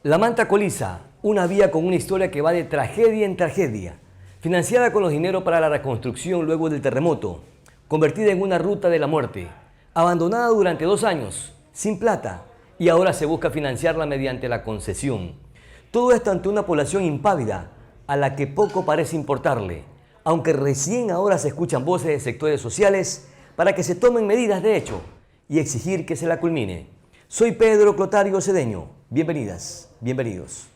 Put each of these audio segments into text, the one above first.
La Manta Coliza, una vía con una historia que va de tragedia en tragedia, financiada con los dineros para la reconstrucción luego del terremoto, convertida en una ruta de la muerte, abandonada durante 2 años, sin plata, y ahora se busca financiarla mediante la concesión. Todo esto ante una población impávida, a la que poco parece importarle, aunque recién ahora se escuchan voces de sectores sociales para que se tomen medidas de hecho y exigir que se la culmine. Soy Pedro Clotario Cedeño. Bienvenidas, bienvenidos.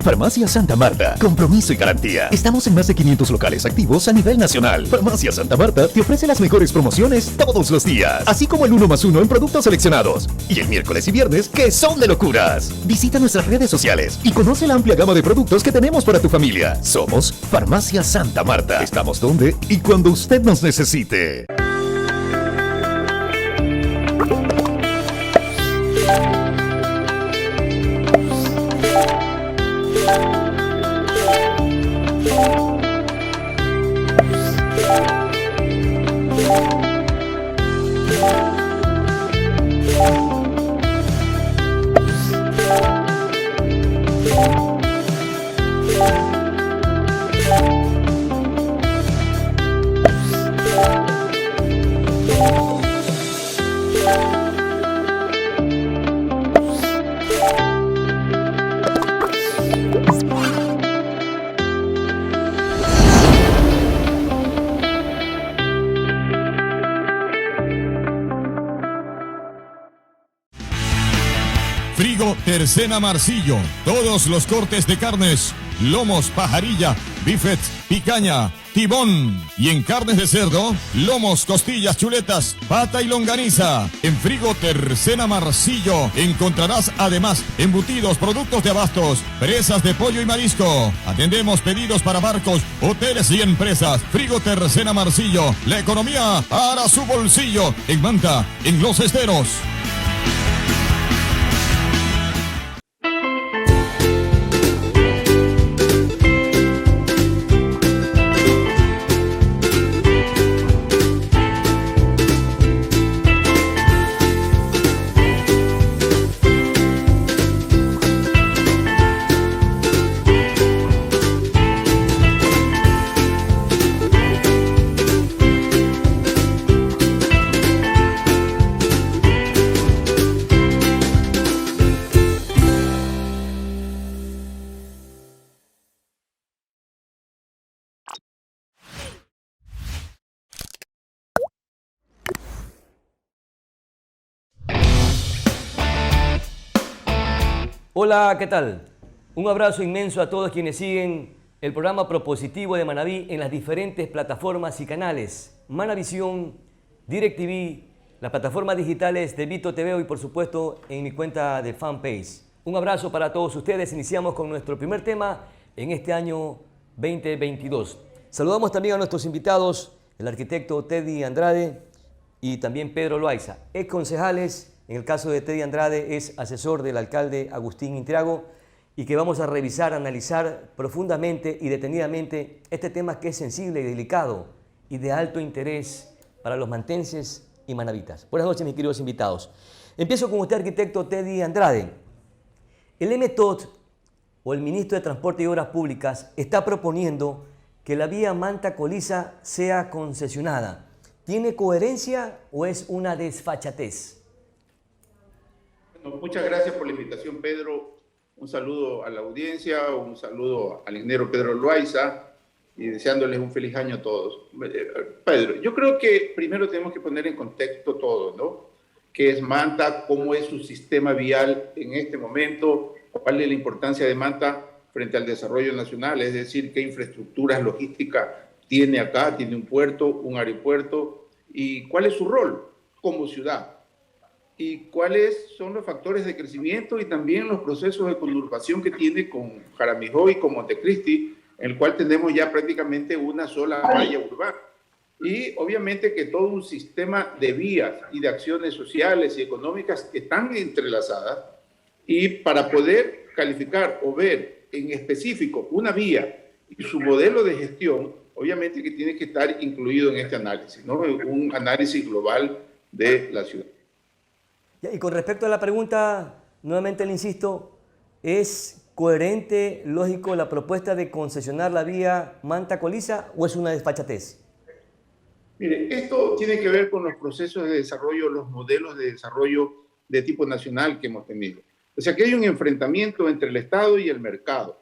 Farmacia Santa Marta, compromiso y garantía. Estamos en más de 500 locales activos a nivel nacional. Farmacia Santa Marta te ofrece las mejores promociones todos los días, así como el 1+1 en productos seleccionados. Y el miércoles y viernes, que son de locuras. Visita nuestras redes sociales y conoce la amplia gama de productos que tenemos para tu familia. Somos Farmacia Santa Marta. Estamos donde y cuando usted nos necesite. Frigo Tercena Marcillo, todos los cortes de carnes, lomos, pajarilla, bifet, picaña, tibón. Y en carnes de cerdo, lomos, costillas, chuletas, pata y longaniza. En Frigo Tercena Marcillo encontrarás además embutidos, productos de abastos, presas de pollo y marisco. Atendemos pedidos para barcos, hoteles y empresas. Frigo Tercena Marcillo, la economía para su bolsillo. En Manta, en Los Esteros. Hola, ¿qué tal? Un abrazo inmenso a todos quienes siguen el programa propositivo de Manaví en las diferentes plataformas y canales. Manavisión, DirecTV, las plataformas digitales de Vito TV y por supuesto en mi cuenta de fanpage. Un abrazo para todos ustedes. Iniciamos con nuestro primer tema en este año 2022. Saludamos también a nuestros invitados, el arquitecto Teddy Andrade y también Pedro Loaiza, ex concejales. En el caso de Teddy Andrade es asesor del alcalde Agustín Intriago y que vamos a revisar, analizar profundamente y detenidamente este tema que es sensible y delicado y de alto interés para los mantenses y manavitas. Buenas noches, mis queridos invitados. Empiezo con usted, arquitecto Teddy Andrade. El MTOT, o el ministro de Transporte y Obras Públicas, está proponiendo que la vía Manta Coliza sea concesionada. ¿Tiene coherencia o es una desfachatez? Bueno, muchas gracias por la invitación, Pedro. Un saludo a la audiencia, un saludo al ingeniero Pedro Loaiza y deseándoles un feliz año a todos. Pedro, yo creo que primero tenemos que poner en contexto todo, ¿no? ¿Qué es Manta? ¿Cómo es su sistema vial en este momento? ¿Cuál es la importancia de Manta frente al desarrollo nacional? Es decir, ¿qué infraestructuras logísticas tiene acá? Tiene un puerto, un aeropuerto y cuál es su rol como ciudad y cuáles son los factores de crecimiento y también los procesos de conurbación que tiene con Jaramillo y con Montecristi, en el cual tenemos ya prácticamente una sola malla urbana. Y obviamente que todo un sistema de vías y de acciones sociales y económicas que están entrelazadas, y para poder calificar o ver en específico una vía y su modelo de gestión, obviamente que tiene que estar incluido en este análisis, ¿no? Un análisis global de la ciudad. Y con respecto a la pregunta, nuevamente le insisto, ¿es coherente, lógico, la propuesta de concesionar la vía Manta-Colisa o es una desfachatez? Mire, esto tiene que ver con los procesos de desarrollo, los modelos de desarrollo de tipo nacional que hemos tenido. O sea que hay un enfrentamiento entre el Estado y el mercado.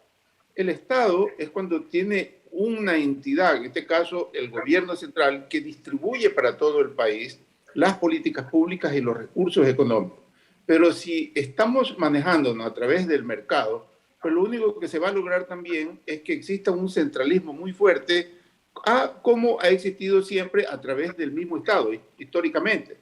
El Estado es cuando tiene una entidad, en este caso el gobierno central, que distribuye para todo el país las políticas públicas y los recursos económicos. Pero si estamos manejándonos a través del mercado, pues lo único que se va a lograr también es que exista un centralismo muy fuerte, como ha existido siempre a través del mismo Estado, históricamente.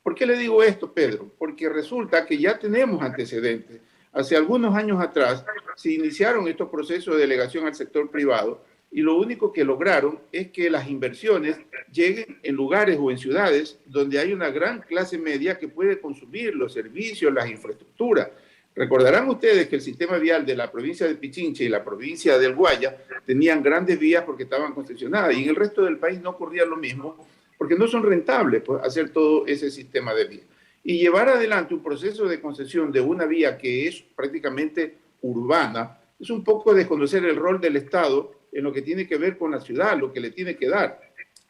¿Por qué le digo esto, Pedro? Porque resulta que ya tenemos antecedentes. Hace algunos años atrás se iniciaron estos procesos de delegación al sector privado y lo único que lograron es que las inversiones lleguen en lugares o en ciudades donde hay una gran clase media que puede consumir los servicios, las infraestructuras. Recordarán ustedes que el sistema vial de la provincia de Pichincha y la provincia del Guaya tenían grandes vías porque estaban concesionadas y en el resto del país no ocurría lo mismo porque no son rentables pues, hacer todo ese sistema de vías. Y llevar adelante un proceso de concesión de una vía que es prácticamente urbana es un poco desconocer el rol del Estado en lo que tiene que ver con la ciudad, lo que le tiene que dar.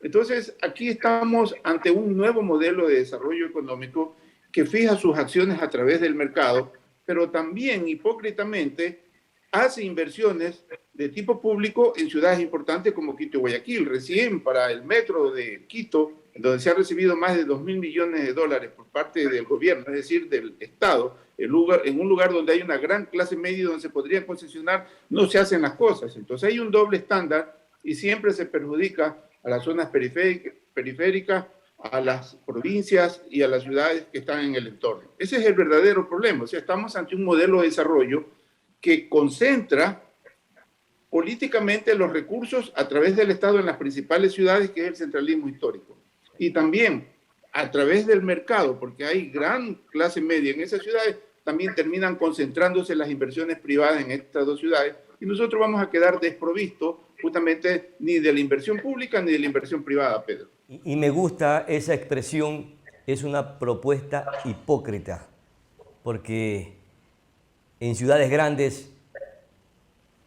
Entonces, aquí estamos ante un nuevo modelo de desarrollo económico que fija sus acciones a través del mercado, pero también hipócritamente hace inversiones de tipo público en ciudades importantes como Quito y Guayaquil. Recién para el metro de Quito, en donde se ha recibido más de 2.000 millones de dólares por parte del gobierno, es decir, del Estado, en un lugar donde hay una gran clase media donde se podrían concesionar, no se hacen las cosas. Entonces hay un doble estándar y siempre se perjudica a las zonas periféricas, a las provincias y a las ciudades que están en el entorno. Ese es el verdadero problema. O sea, estamos ante un modelo de desarrollo que concentra políticamente los recursos a través del Estado en las principales ciudades, que es el centralismo histórico. Y también a través del mercado, porque hay gran clase media en esas ciudades, también terminan concentrándose las inversiones privadas en estas dos ciudades y nosotros vamos a quedar desprovistos justamente ni de la inversión pública ni de la inversión privada, Pedro. Y me gusta esa expresión, es una propuesta hipócrita, porque en ciudades grandes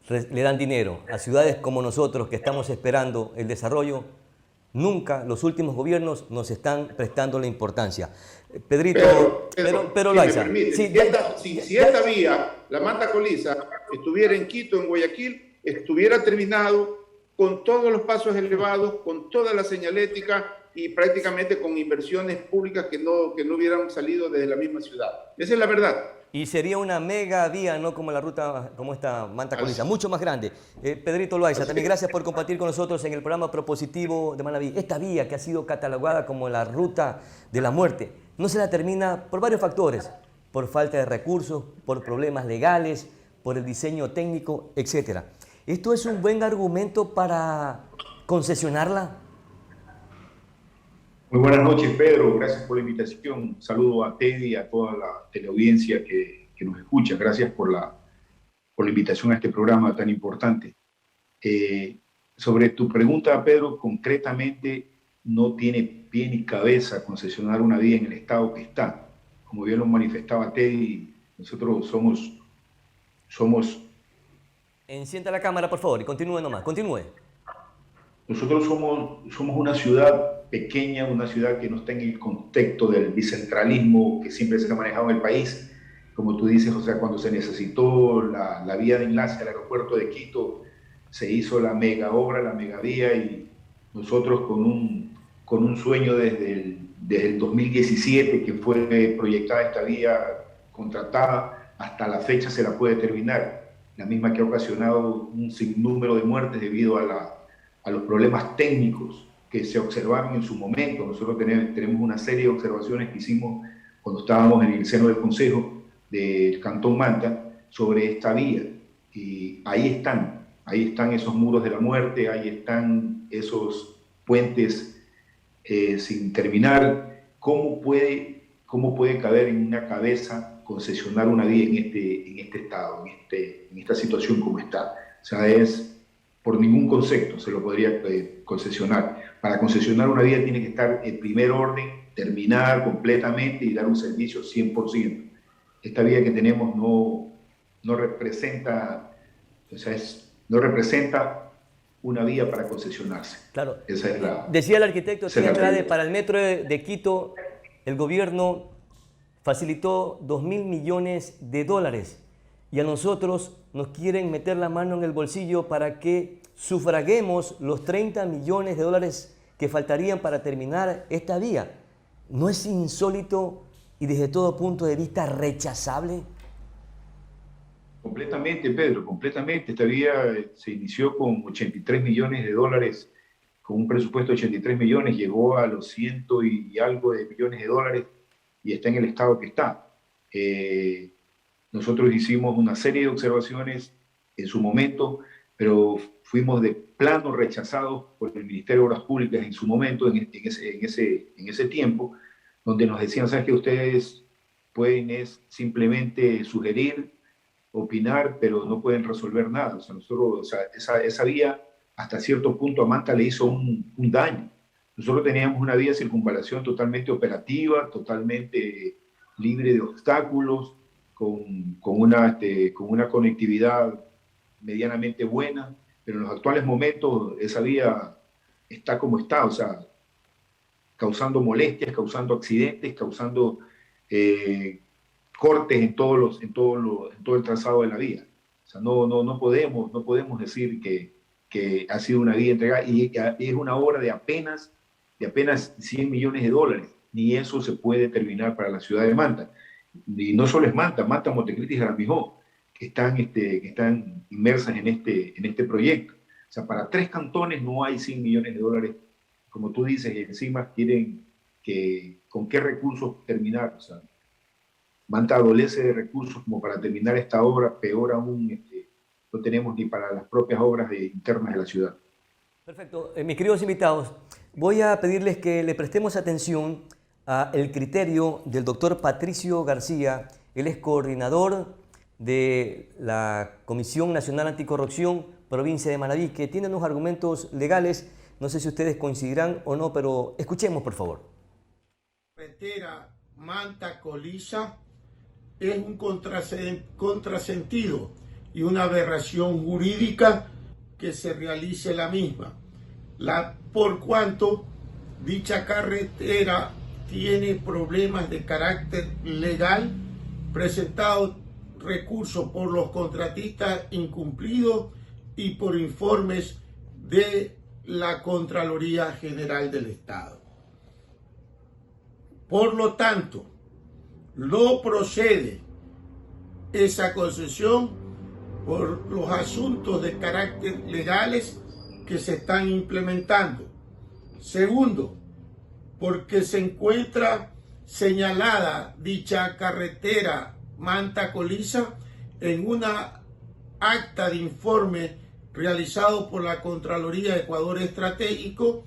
le dan dinero. A ciudades como nosotros, que estamos esperando el desarrollo, nunca los últimos gobiernos nos están prestando la importancia. Pedrito, pero Loaiza, si esta vía, la Manta-Colisa, estuviera en Quito, en Guayaquil, estuviera terminado con todos los pasos elevados, con toda la señalética y prácticamente con inversiones públicas que no hubieran salido desde la misma ciudad. Esa es la verdad. Y sería una mega vía, no como la ruta, como esta Manta-Colisa, mucho más grande. Pedrito Loaiza, también gracias por compartir con nosotros en el programa propositivo de Manabí. Esta vía que ha sido catalogada como la ruta de la muerte, no se la termina por varios factores, por falta de recursos, por problemas legales, por el diseño técnico, etc. ¿Esto es un buen argumento para concesionarla? Muy buenas noches, Pedro. Gracias por la invitación. Un saludo a Teddy y a toda la teleaudiencia que nos escucha. Gracias por la invitación a este programa tan importante. Sobre tu pregunta, Pedro, concretamente no tiene pie ni cabeza concesionar una vía en el estado que está. Como bien lo manifestaba Teddy, nosotros somos... Encienda la cámara, por favor, y continúe nomás. Continúe. Nosotros somos una ciudad pequeña, una ciudad que no está en el contexto del bicentralismo que siempre se ha manejado en el país. Como tú dices, o sea, cuando se necesitó la vía de enlace al aeropuerto de Quito, se hizo la mega obra, la mega vía, y nosotros con un sueño desde el 2017, que fue proyectada esta vía, contratada, hasta la fecha se la puede terminar. La misma que ha ocasionado un sinnúmero de muertes debido a los problemas técnicos que se observaron en su momento. Nosotros tenemos una serie de observaciones que hicimos cuando estábamos en el seno del Consejo del Cantón Manta sobre esta vía. Y ahí están esos muros de la muerte, ahí están esos puentes sin terminar. ¿Cómo puede caber en una cabeza concesionar una vía en este estado, en esta situación como está? O sea, por ningún concepto se lo podría concesionar. Para concesionar una vía tiene que estar en primer orden, terminar completamente y dar un servicio 100%. Esta vía que tenemos no representa, no representa una vía para concesionarse. Claro. Esa es Decía el arquitecto esa es la Andrade, realidad. para el metro de Quito, el gobierno facilitó 2.000 millones de dólares y a nosotros nos quieren meter la mano en el bolsillo para que sufraguemos los 30 millones de dólares que faltarían para terminar esta vía. ¿No es insólito y desde todo punto de vista rechazable? Completamente, Pedro, completamente. Esta vía se inició con 83 millones de dólares, con un presupuesto de 83 millones, llegó a los ciento y algo de millones de dólares y está en el estado que está. Nosotros hicimos una serie de observaciones en su momento, pero fuimos de plano rechazados por el Ministerio de Obras Públicas en su momento, en ese tiempo, donde nos decían, ¿sabes qué? Ustedes pueden simplemente sugerir, opinar, pero no pueden resolver nada. O sea, esa vía, hasta cierto punto, a Manta le hizo un daño. Nosotros teníamos una vía de circunvalación totalmente operativa, totalmente libre de obstáculos, con una conectividad medianamente buena, pero en los actuales momentos esa vía está como está, o sea, causando molestias, causando accidentes, causando cortes en todo el trazado de la vía. O sea, no podemos decir que ha sido una vía entregada y es una obra de apenas 100 millones de dólares. Ni eso se puede terminar para la ciudad de Manta. Y no solo es Manta, Montecristi y Jaramijó, que están inmersas en este proyecto. O sea, para 3 cantones no hay 100 millones de dólares, como tú dices, y encima quieren con qué recursos terminar. O sea, Manta adolece de recursos como para terminar esta obra, peor aún, no tenemos ni para las propias obras internas de la ciudad. Perfecto. Mis queridos invitados, voy a pedirles que le prestemos atención al criterio del doctor Patricio García. Él es coordinador de la Comisión Nacional Anticorrupción, provincia de Manabí, que tiene unos argumentos legales. No sé si ustedes coincidirán o no, pero escuchemos, por favor. Carretera Manta-Colisa es un contrasentido y una aberración jurídica que se realice la misma, por cuanto dicha carretera tiene problemas de carácter legal, presentados recursos por los contratistas incumplidos y por informes de la Contraloría General del Estado. Por lo tanto, no procede esa concesión por los asuntos de carácter legales que se están implementando. Segundo, porque se encuentra señalada dicha carretera Manta-Colisa en una acta de informe realizado por la Contraloría de Ecuador Estratégico,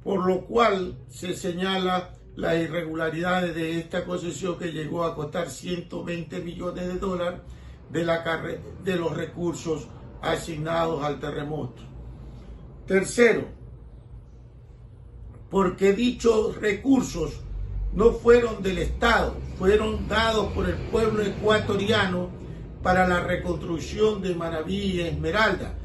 por lo cual se señala las irregularidades de esta concesión que llegó a costar 120 millones de dólares de los recursos asignados al terremoto. Tercero, porque dichos recursos no fueron del Estado, fueron dados por el pueblo ecuatoriano para la reconstrucción de Manabí y Esmeralda.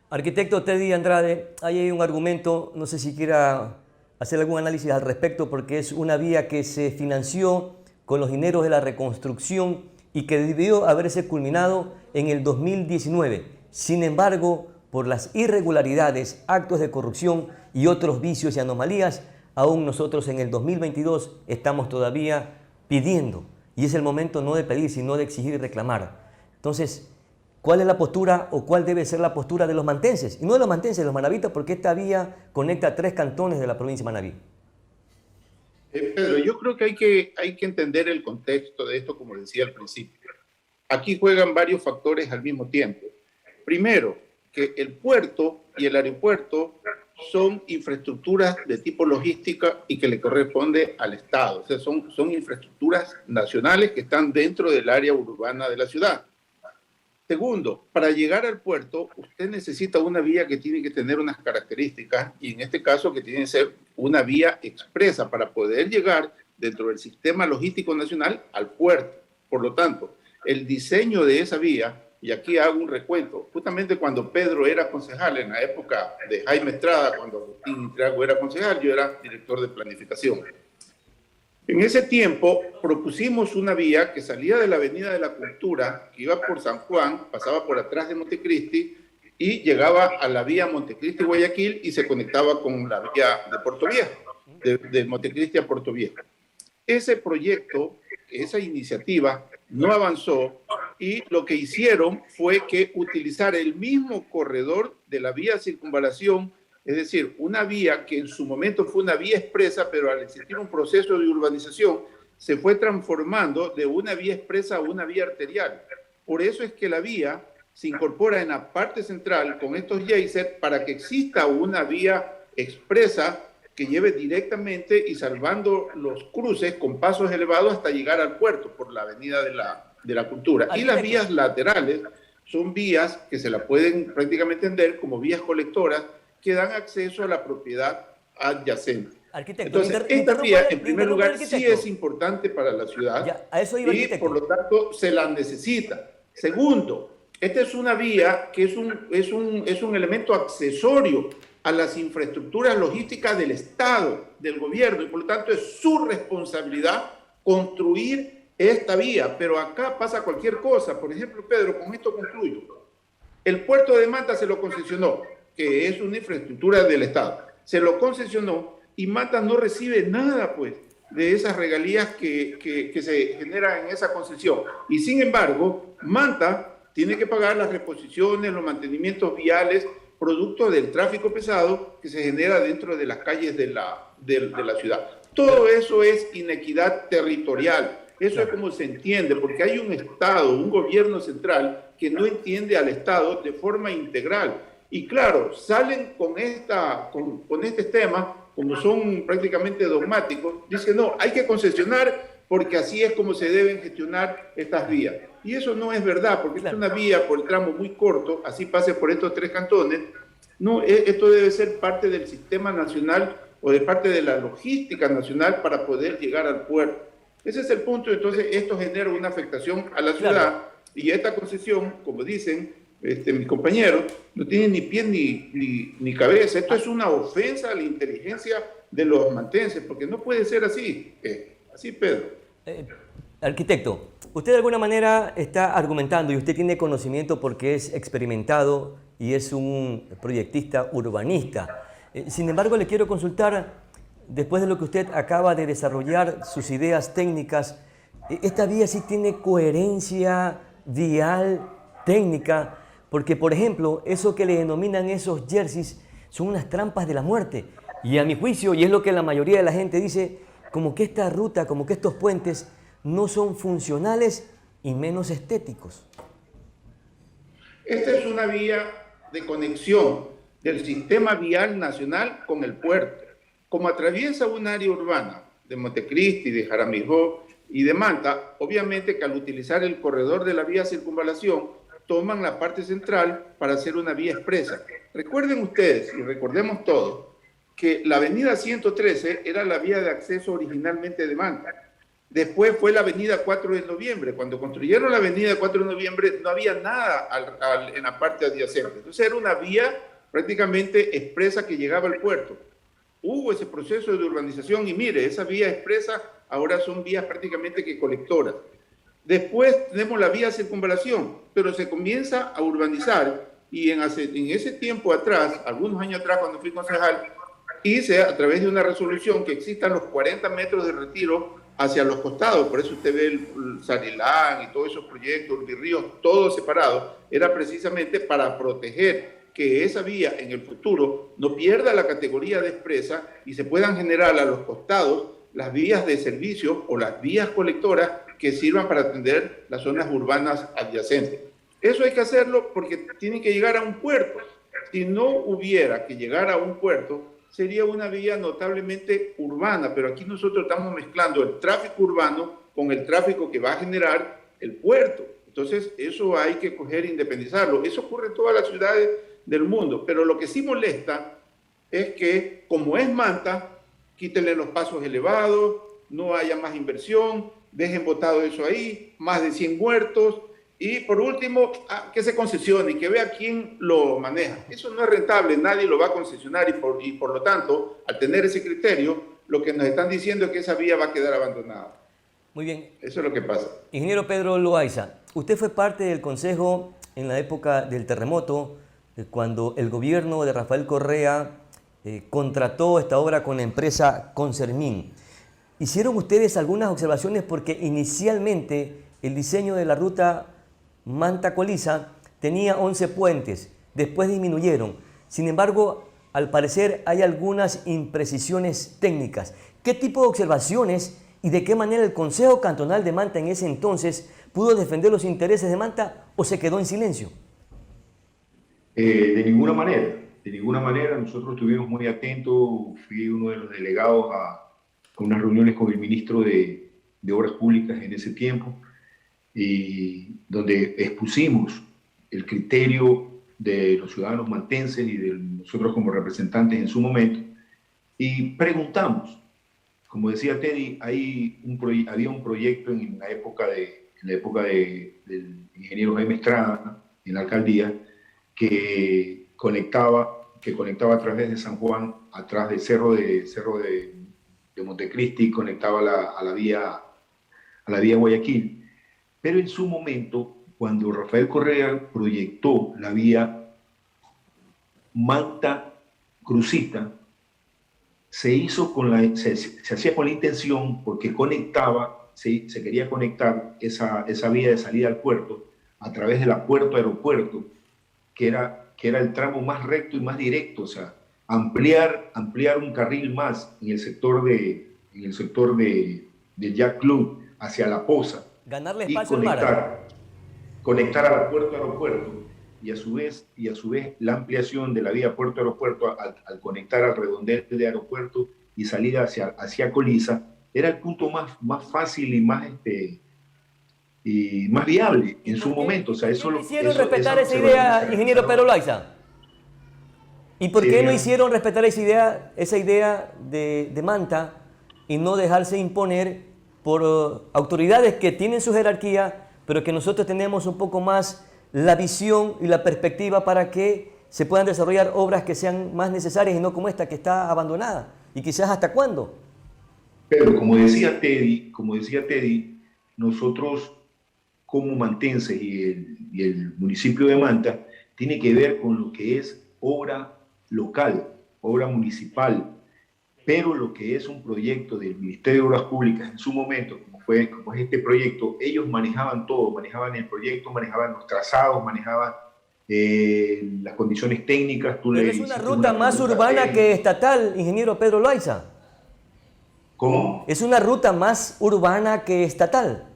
Arquitecto Teddy Andrade, ahí hay un argumento, no sé si quiera hacer algún análisis al respecto, porque es una vía que se financió con los dineros de la reconstrucción y que debió haberse culminado en el 2019. Sin embargo, por las irregularidades, actos de corrupción y otros vicios y anomalías, aún nosotros en el 2022 estamos todavía pidiendo. Y es el momento no de pedir, sino de exigir y reclamar. Entonces, ¿cuál es la postura o cuál debe ser la postura de los mantenses? Y no de los mantenses, de los manavitas, porque esta vía conecta 3 cantones de la provincia de Manabí. Pedro, yo creo que hay que entender el contexto de esto, como decía al principio. Aquí juegan varios factores al mismo tiempo. Primero, que el puerto y el aeropuerto son infraestructuras de tipo logística y que le corresponde al Estado. O sea, son infraestructuras nacionales que están dentro del área urbana de la ciudad. Segundo, para llegar al puerto, usted necesita una vía que tiene que tener unas características, y en este caso que tiene que ser una vía expresa para poder llegar dentro del sistema logístico nacional al puerto. Por lo tanto, el diseño de esa vía, y aquí hago un recuento, justamente cuando Pedro era concejal, en la época de Jaime Estrada, cuando Agustín Intriago era concejal, yo era director de planificación. En ese tiempo propusimos una vía que salía de la Avenida de la Cultura, que iba por San Juan, pasaba por atrás de Montecristi y llegaba a la vía Montecristi-Guayaquil y se conectaba con la vía de Puerto Viejo, de Montecristi a Puerto Viejo. Ese proyecto, esa iniciativa no avanzó y lo que hicieron fue que utilizar el mismo corredor de la vía circunvalación, es decir, una vía que en su momento fue una vía expresa, pero al existir un proceso de urbanización se fue transformando de una vía expresa a una vía arterial. Por eso es que la vía se incorpora en la parte central con estos geysers para que exista una vía expresa que lleve directamente y salvando los cruces con pasos elevados hasta llegar al puerto por la Avenida de la Cultura. Y las vías laterales son vías que se la pueden prácticamente entender como vías colectoras que dan acceso a la propiedad adyacente. Arquitecto, Entonces, esta vía, en primer lugar, sí es importante para la ciudad ya, a eso iba, y, arquitecto, por lo tanto, se la necesita. Segundo, esta es una vía que es un elemento accesorio a las infraestructuras logísticas del Estado, del gobierno, y por lo tanto es su responsabilidad construir esta vía. Pero acá pasa cualquier cosa. Por ejemplo, Pedro, con esto concluyo. El puerto de Manta se lo concesionó, que es una infraestructura del Estado. Se lo concesionó y Manta no recibe nada, pues, de esas regalías que se generan en esa concesión. Y sin embargo, Manta tiene que pagar las reposiciones, los mantenimientos viales, producto del tráfico pesado que se genera dentro de las calles de la ciudad. Todo eso es inequidad territorial. Eso es como se entiende, porque hay un Estado, un gobierno central que no entiende al Estado de forma integral. Y claro, salen con este tema, como son prácticamente dogmáticos, dicen no, hay que concesionar porque así es como se deben gestionar estas vías. Y eso no es verdad, porque es una vía por el tramo muy corto, así pase por estos 3 cantones. No, esto debe ser parte del sistema nacional o de parte de la logística nacional para poder llegar al puerto. Ese es el punto. Entonces esto genera una afectación a la ciudad y esta concesión, como dicen mis compañeros, no tiene ni pie ni cabeza. Esto es una ofensa a la inteligencia de los mantenses, porque no puede ser así. Así, Pedro. Arquitecto, usted de alguna manera está argumentando y usted tiene conocimiento porque es experimentado y es un proyectista urbanista. Sin embargo, le quiero consultar, después de lo que usted acaba de desarrollar, sus ideas técnicas, ¿esta vía sí tiene coherencia vial, técnica? Porque, por ejemplo, eso que le denominan esos jerseys son unas trampas de la muerte. Y a mi juicio, y es lo que la mayoría de la gente dice, como que esta ruta, como que estos puentes no son funcionales y menos estéticos. Esta es una vía de conexión del sistema vial nacional con el puerto. Como atraviesa un área urbana de Montecristi, de Jaramillo y de Manta, obviamente que al utilizar el corredor de la vía circunvalación, toman la parte central para hacer una vía expresa. Recuerden ustedes, y recordemos todos, que la avenida 113 era la vía de acceso originalmente de Manta. Después fue la avenida 4 de noviembre. Cuando construyeron la avenida 4 de noviembre no había nada en la parte adyacente. Entonces era una vía prácticamente expresa que llegaba al puerto. Hubo ese proceso de urbanización y mire, esa vía expresa ahora son vías prácticamente que colectoras. Después tenemos la vía circunvalación, pero se comienza a urbanizar y en ese tiempo atrás, algunos años atrás cuando fui concejal, hice a través de una resolución que existan los 40 metros de retiro hacia los costados. Por eso usted ve el Sarilán y todos esos proyectos, Urbirríos, todos separados, era precisamente para proteger que esa vía en el futuro no pierda la categoría de expresa y se puedan generar a los costados las vías de servicio o las vías colectoras que sirvan para atender las zonas urbanas adyacentes. Eso hay que hacerlo porque tienen que llegar a un puerto. Si no hubiera que llegar a un puerto, sería una vía notablemente urbana, pero aquí nosotros estamos mezclando el tráfico urbano con el tráfico que va a generar el puerto. Entonces, eso hay que coger e independizarlo. Eso ocurre en todas las ciudades del mundo, pero lo que sí molesta es que, como es Manta, quítenle los pasos elevados, no haya más inversión, dejen botado eso ahí, más de 100 muertos, y por último, que se concesione y que vea quién lo maneja. Eso no es rentable, nadie lo va a concesionar y por lo tanto, al tener ese criterio, lo que nos están diciendo es que esa vía va a quedar abandonada. Muy bien. Eso es lo que pasa. Ingeniero Pedro Loaiza, usted fue parte del consejo en la época del terremoto, cuando el gobierno de Rafael Correa contrató esta obra con la empresa Concermin. ¿Hicieron ustedes algunas observaciones? Porque inicialmente el diseño de la ruta Manta-Coliza tenía 11 puentes, después disminuyeron. Sin embargo, al parecer hay algunas imprecisiones técnicas. ¿Qué tipo de observaciones y de qué manera el Consejo Cantonal de Manta en ese entonces pudo defender los intereses de Manta o se quedó en silencio? De ninguna manera. Nosotros estuvimos muy atentos. Fui uno de los delegados a unas reuniones con el ministro de Obras Públicas en ese tiempo, y donde expusimos el criterio de los ciudadanos mantenses y de nosotros como representantes en su momento, y preguntamos. Como decía Teddy, había un proyecto en la época del ingeniero Jaime Estrada en la alcaldía que conectaba a través de San Juan, atrás del cerro de Montecristi, conectaba a la vía Guayaquil. Pero en su momento, cuando Rafael Correa proyectó la vía Manta-Crucita, se hacía con la intención, porque se quería conectar esa vía de salida al puerto a través de la puerto-aeropuerto, que era el tramo más recto y más directo, o sea, ampliar un carril más en el sector de Yacht Club hacia La Poza, Ganarle y espacio al mar. conectar a la puerto-aeropuerto, y a su vez la ampliación de la vía puerto-aeropuerto al conectar al redondel de aeropuerto y salir hacia Coliza, era el punto más fácil y más viable en su momento. O sea, ¿Por qué no hicieron respetar esa idea, ingeniero Pedro Loaiza? ¿Y por qué no hicieron respetar esa idea de Manta y no dejarse imponer por autoridades que tienen su jerarquía, pero que nosotros tenemos un poco más la visión y la perspectiva para que se puedan desarrollar obras que sean más necesarias y no como esta que está abandonada? ¿Y quizás hasta cuándo? Pero como decía Teddy, nosotros como mantenses y el municipio de Manta tiene que ver con lo que es obra local, obra municipal, pero lo que es un proyecto del Ministerio de Obras Públicas en su momento, como es este proyecto, ellos manejaban todo, manejaban el proyecto, manejaban los trazados, manejaban las condiciones técnicas. Pero es una ruta más urbana que estatal, ingeniero Pedro Loaiza. ¿Cómo? Es una ruta más urbana que estatal.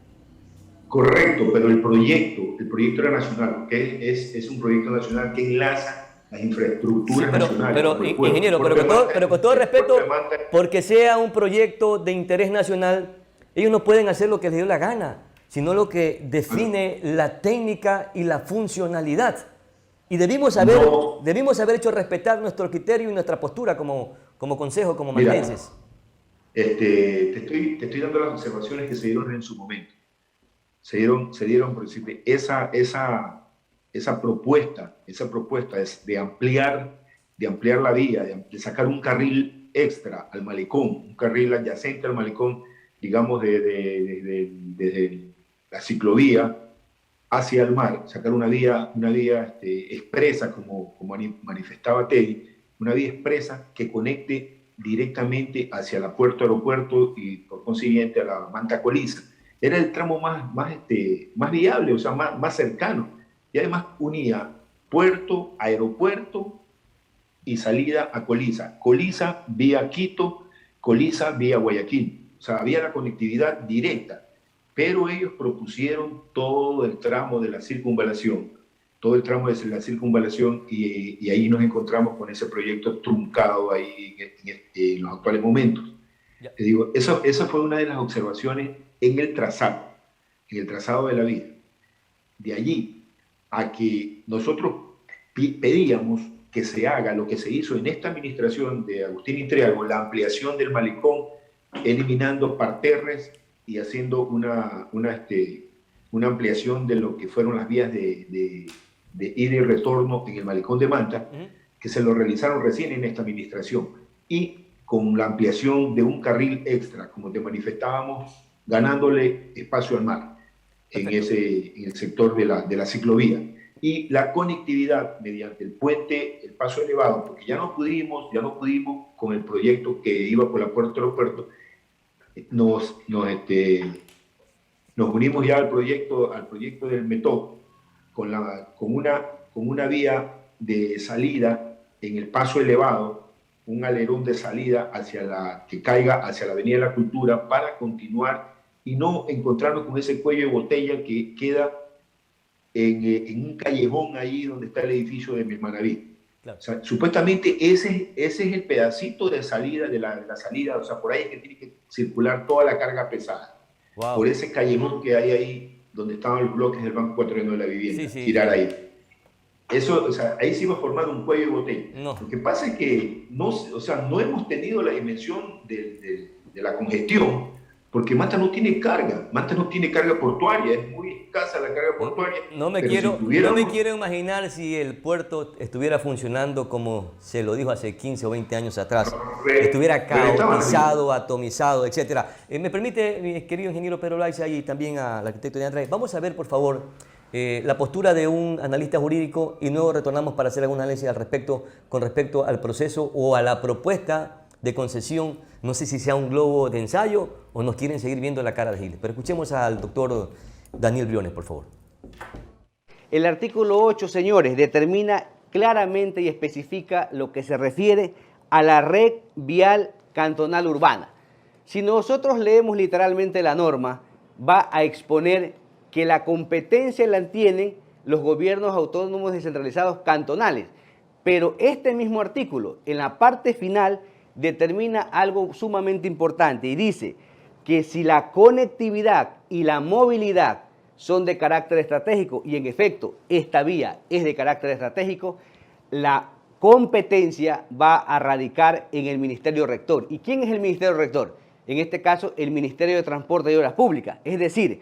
Correcto, pero el proyecto era nacional, que es un proyecto nacional que enlaza las infraestructuras nacionales. Pero ingeniero, pero con todo respeto, porque sea un proyecto de interés nacional, ellos no pueden hacer lo que les dio la gana, sino lo que define la técnica y la funcionalidad. Y debimos haber hecho respetar nuestro criterio y nuestra postura como consejo, como mantenses. Te estoy dando las observaciones que se dieron en su momento. Se dieron por decirte, esa propuesta es de ampliar la vía, de sacar un carril extra al malecón, un carril adyacente al malecón, digamos, desde la ciclovía hacia el mar, sacar una vía expresa, como manifestaba Teddy, una vía expresa que conecte directamente hacia la Puerto Aeropuerto y por consiguiente a la Manta Coliza. Era el tramo más viable, o sea, más cercano. Y además unía puerto, aeropuerto y salida a Coliza. Coliza vía Quito, Coliza vía Guayaquil. O sea, había la conectividad directa. Pero ellos propusieron todo el tramo de la circunvalación. Y ahí nos encontramos con ese proyecto truncado ahí en los actuales momentos. Te digo, esa fue una de las observaciones en el trazado de la vía. De allí a que nosotros pedíamos que se haga lo que se hizo en esta administración de Agustín Intriago, la ampliación del malecón, eliminando parterres y haciendo una ampliación de lo que fueron las vías de ida y retorno en el malecón de Manta, que se lo realizaron recién en esta administración, y con la ampliación de un carril extra, como te manifestábamos, ganándole espacio al mar en el sector de la ciclovía, y la conectividad mediante el puente, el paso elevado, porque ya no pudimos con el proyecto que iba por la Puerto Aeropuerto. Nos unimos ya al proyecto del METOC con una vía de salida en el paso elevado, un alerón de salida que caiga hacia la Avenida de la Cultura para continuar y no encontrarnos con ese cuello de botella que queda en un callejón ahí donde está el edificio de Manaví. Claro. O sea, supuestamente ese es el pedacito de salida, de la salida, o sea, por ahí es que tiene que circular toda la carga pesada. Wow. Por ese callejón que hay ahí, donde estaban los bloques del Banco Ecuatoriano de la Vivienda, girar ahí. Eso, o sea, ahí se iba formando un cuello de botella. No. Lo que pasa es que no hemos tenido la dimensión de la congestión, porque Manta no tiene carga portuaria, es muy escasa la carga portuaria. No me quiero imaginar si el puerto estuviera funcionando como se lo dijo hace 15 o 20 años atrás, estuviera caotizado, atomizado, etc. Me permite, mi querido ingeniero Pedro Loaiza, y también al arquitecto de Andrés, vamos a ver, por favor, la postura de un analista jurídico y luego retornamos para hacer algún análisis con respecto al proceso o a la propuesta de concesión. No sé si sea un globo de ensayo o nos quieren seguir viendo la cara de Giles, pero escuchemos al doctor Daniel Briones, por favor. El artículo 8, señores, determina claramente y especifica lo que se refiere a la red vial cantonal urbana. Si nosotros leemos literalmente la norma, va a exponer que la competencia la tienen los gobiernos autónomos descentralizados cantonales, pero este mismo artículo, en la parte final, determina algo sumamente importante y dice que si la conectividad y la movilidad son de carácter estratégico, y en efecto esta vía es de carácter estratégico, la competencia va a radicar en el Ministerio Rector. ¿Y quién es el Ministerio Rector? En este caso, el Ministerio de Transporte y Obras Públicas. Es decir,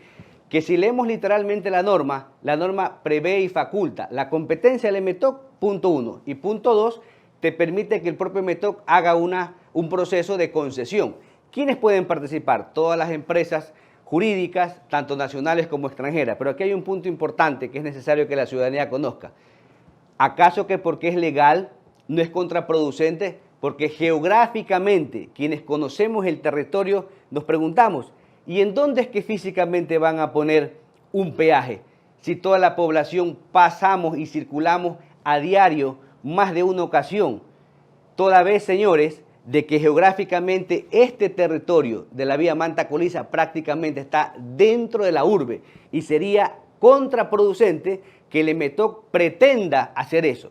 que si leemos literalmente la norma prevé y faculta la competencia del METOC, punto 1, y punto 2, te permite que el propio METOC haga un proceso de concesión. ¿Quiénes pueden participar? Todas las empresas jurídicas, tanto nacionales como extranjeras. Pero aquí hay un punto importante que es necesario que la ciudadanía conozca. ¿Acaso que porque es legal no es contraproducente? Porque geográficamente, quienes conocemos el territorio, nos preguntamos, ¿y en dónde es que físicamente van a poner un peaje? Si toda la población pasamos y circulamos a diario más de una ocasión. Toda vez, señores, de que geográficamente este territorio de la vía Manta Coliza prácticamente está dentro de la urbe y sería contraproducente que el METOC pretenda hacer eso.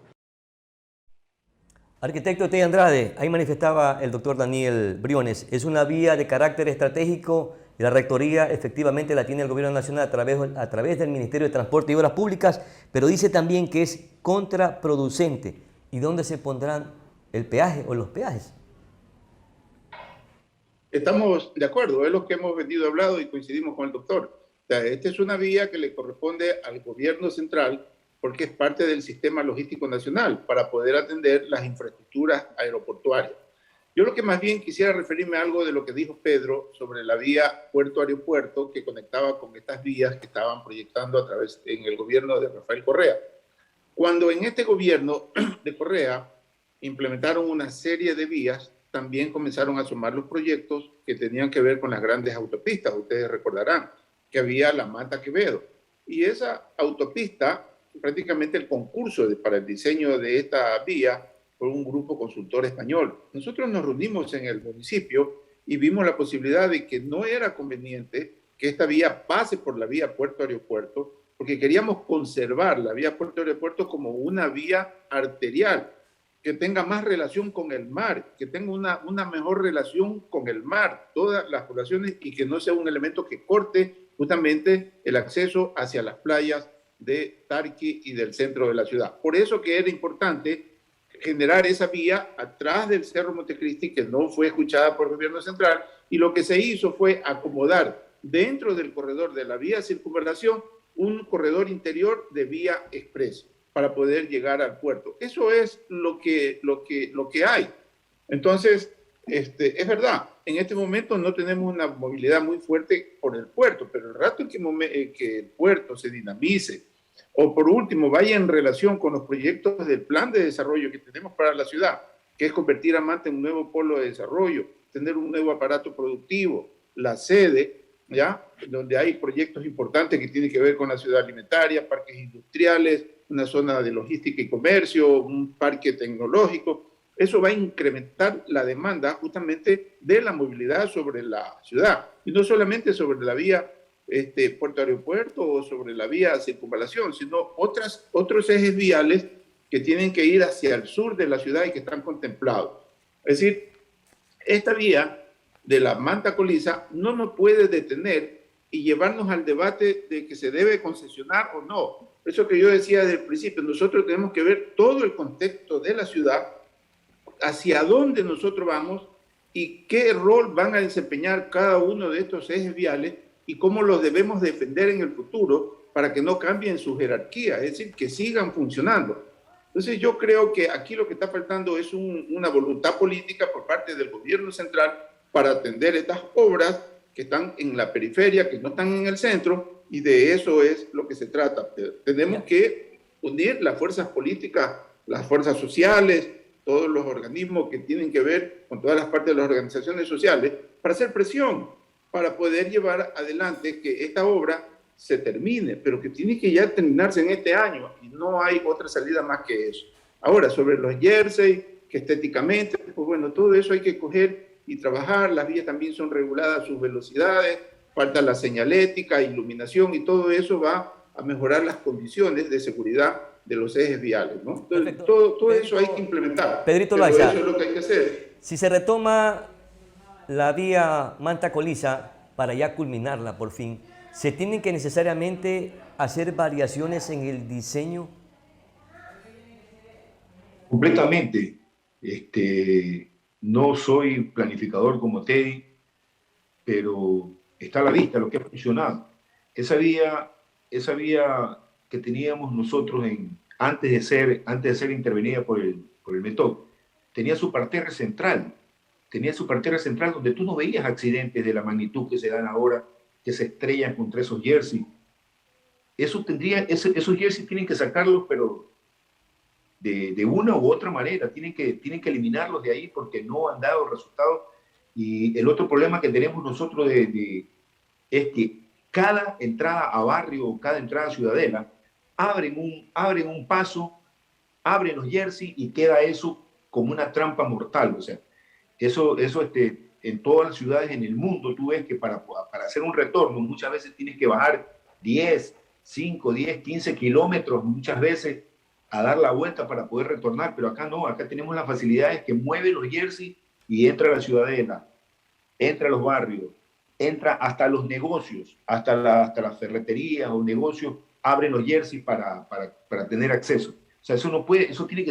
Arquitecto Tey Andrade, ahí manifestaba el doctor Daniel Briones, es una vía de carácter estratégico y la rectoría efectivamente la tiene el Gobierno Nacional a través del Ministerio de Transporte y Obras Públicas, pero dice también que es contraproducente. ¿Y dónde se pondrán el peaje o los peajes? Estamos de acuerdo, es lo que hemos venido hablando y coincidimos con el doctor. O sea, esta es una vía que le corresponde al gobierno central porque es parte del sistema logístico nacional para poder atender las infraestructuras aeroportuarias. Yo lo que más bien quisiera referirme a algo de lo que dijo Pedro sobre la vía puerto-aeropuerto que conectaba con estas vías que estaban proyectando a través en el gobierno de Rafael Correa. Cuando en este gobierno de Correa implementaron una serie de vías, también comenzaron a asomar los proyectos que tenían que ver con las grandes autopistas. Ustedes recordarán que había la Manta Quevedo. Y esa autopista, prácticamente el concurso para el diseño de esta vía fue un grupo consultor español. Nosotros nos reunimos en el municipio y vimos la posibilidad de que no era conveniente que esta vía pase por la vía puerto-aeropuerto, porque queríamos conservar la vía puerto-aeropuerto como una vía arterial, que tenga más relación con el mar, que tenga una mejor relación con el mar, todas las poblaciones, y que no sea un elemento que corte justamente el acceso hacia las playas de Tarqui y del centro de la ciudad. Por eso que era importante generar esa vía atrás del Cerro Montecristi, que no fue escuchada por el gobierno central, y lo que se hizo fue acomodar dentro del corredor de la vía circunvalación un corredor interior de vía express para poder llegar al puerto. Eso es lo que hay. Entonces, es verdad, en este momento no tenemos una movilidad muy fuerte por el puerto, pero el rato en que el puerto se dinamice, o por último vaya en relación con los proyectos del plan de desarrollo que tenemos para la ciudad, que es convertir a Manta en un nuevo polo de desarrollo, tener un nuevo aparato productivo, la sede, ¿ya? Donde hay proyectos importantes que tienen que ver con la ciudad alimentaria, parques industriales, una zona de logística y comercio, un parque tecnológico. Eso va a incrementar la demanda justamente de la movilidad sobre la ciudad, y no solamente sobre la vía puerto-aeropuerto o sobre la vía circunvalación, sino otros ejes viales que tienen que ir hacia el sur de la ciudad y que están contemplados. Es decir, esta vía de la Manta Coliza no nos puede detener y llevarnos al debate de que se debe concesionar o no. Eso que yo decía desde el principio, nosotros tenemos que ver todo el contexto de la ciudad, hacia dónde nosotros vamos y qué rol van a desempeñar cada uno de estos ejes viales y cómo los debemos defender en el futuro para que no cambien su jerarquía, es decir, que sigan funcionando. Entonces yo creo que aquí lo que está faltando es una voluntad política por parte del gobierno central para atender estas obras que están en la periferia, que no están en el centro, y de eso es lo que se trata. Tenemos que unir las fuerzas políticas, las fuerzas sociales, todos los organismos que tienen que ver con todas las partes de las organizaciones sociales, para hacer presión, para poder llevar adelante que esta obra se termine, pero que tiene que ya terminarse en este año, y no hay otra salida más que eso. Ahora, sobre los jerseys, que estéticamente, pues bueno, todo eso hay que coger y trabajar. Las vías también son reguladas sus velocidades, falta la señalética, iluminación, y todo eso va a mejorar las condiciones de seguridad de los ejes viales, ¿no? Entonces, todo eso hay que implementar. Pedrito Pero Loaiza, eso es lo que hay que hacer. si se retoma la vía Manta Coliza para ya culminarla por fin, ¿se tienen que necesariamente hacer variaciones en el diseño? Completamente. No soy planificador como Teddy, pero está a la vista lo que ha funcionado. Esa vía que teníamos nosotros antes de ser intervenida por el METOC, tenía su parterre central. Donde tú no veías accidentes de la magnitud que se dan ahora, que se estrellan contra esos jerseys. Esos jerseys tienen que sacarlos, pero de una u otra manera, tienen que eliminarlos de ahí porque no han dado resultados. Y el otro problema que tenemos nosotros es que cada entrada a barrio o cada entrada a ciudadela abren un paso, abren los jerseys y queda eso como una trampa mortal. O sea, eso en todas las ciudades en el mundo tú ves que para hacer un retorno muchas veces tienes que bajar 5, 10, 15 kilómetros muchas veces a dar la vuelta para poder retornar, pero acá no, acá tenemos las facilidades que mueve los jerseys y entra a la ciudadela, entra a los barrios, entra hasta los negocios, hasta las ferreterías o negocios, abren los jerseys para tener acceso. O sea, eso tiene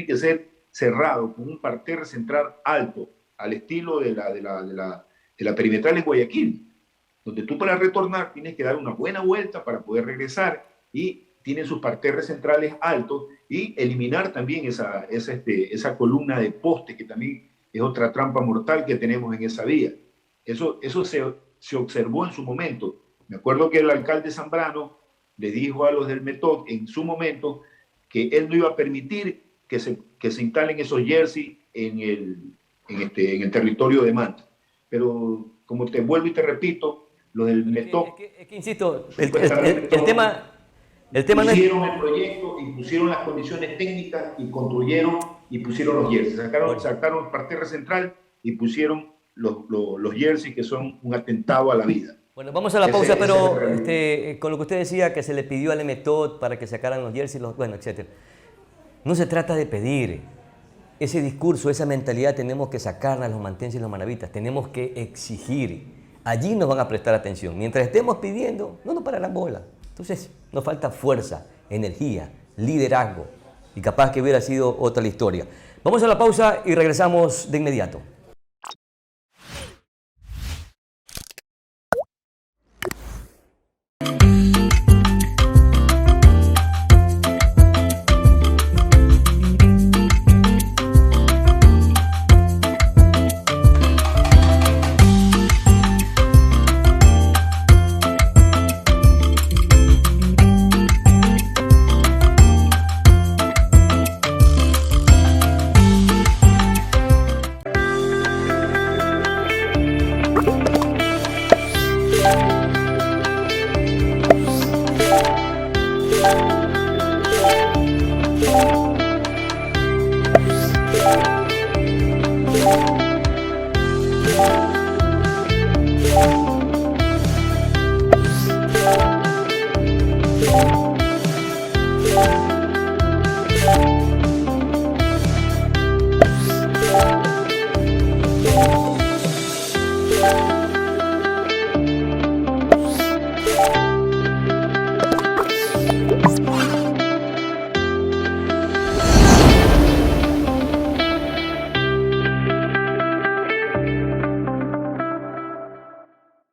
que ser cerrado con un parterre central alto, al estilo de la perimetral en Guayaquil, donde tú para retornar tienes que dar una buena vuelta para poder regresar, y tienen sus parterres centrales altos, y eliminar también esa columna de poste que también es otra trampa mortal que tenemos en esa vía. Eso se observó en su momento. Me acuerdo que el alcalde Zambrano le dijo a los del METOC en su momento que él no iba a permitir que se instalen esos jerseys en en el territorio de Manta. Pero como te vuelvo y te repito, lo del METOC... Es que insisto, el tema no es... Pusieron el proyecto y pusieron las condiciones técnicas y construyeron y pusieron los jerseys. Sacaron el parterre central y pusieron los jerseys, que son un atentado a la vida. Bueno, vamos a la pausa, pero con lo que usted decía, que se le pidió al METOT para que sacaran los jerseys, bueno, etc. No se trata de pedir. Ese discurso, esa mentalidad tenemos que sacarla los mantenses y los manavitas. Tenemos que exigir. Allí nos van a prestar atención. Mientras estemos pidiendo, no nos pararán bola. Entonces, nos falta fuerza, energía, liderazgo. Y capaz que hubiera sido otra la historia. Vamos a la pausa y regresamos de inmediato.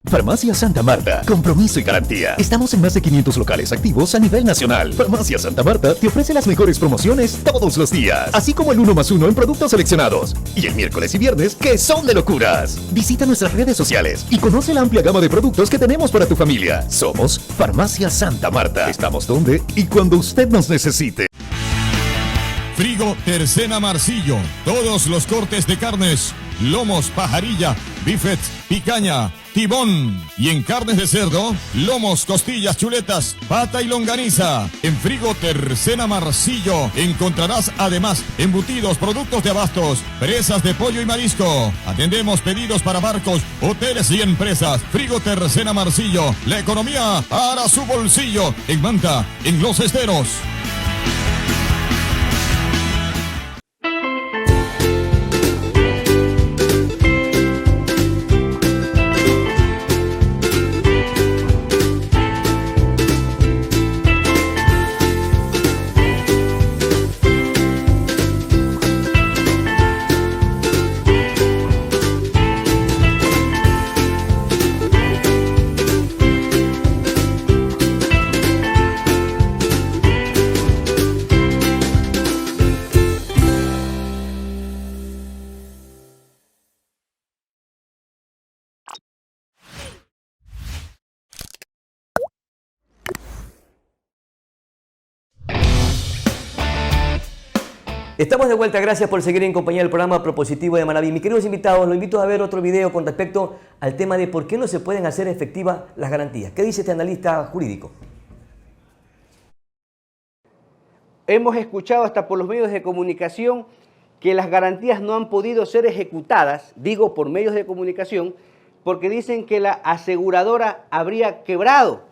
Farmacia Santa Marta, compromiso y garantía. Estamos en más de 500 locales activos a nivel nacional. Farmacia Santa Marta te ofrece las mejores promociones todos los días, así como el 1+1 en productos seleccionados. Y el miércoles y viernes, que son de locuras. Visita nuestras redes sociales y conoce la amplia gama de productos que tenemos para tu familia. Somos Farmacia Santa Marta. Estamos donde y cuando usted nos necesite. Frigo Tercena Marcillo. Todos los cortes de carnes, lomos, pajarilla, bifets, picaña, tibón. Y en carnes de cerdo, lomos, costillas, chuletas, pata y longaniza. En Frigo Tercena Marcillo encontrarás además embutidos, productos de abastos, presas de pollo y marisco. Atendemos pedidos para barcos, hoteles y empresas. Frigo Tercena Marcillo. La economía para su bolsillo. En Manta, en Los Esteros. Estamos de vuelta, gracias por seguir en compañía del programa Propositivo de Manabí. Mis queridos invitados, los invito a ver otro video con respecto al tema de por qué no se pueden hacer efectivas las garantías. ¿Qué dice este analista jurídico? Hemos escuchado hasta por los medios de comunicación que las garantías no han podido ser ejecutadas, digo por medios de comunicación, porque dicen que la aseguradora habría quebrado.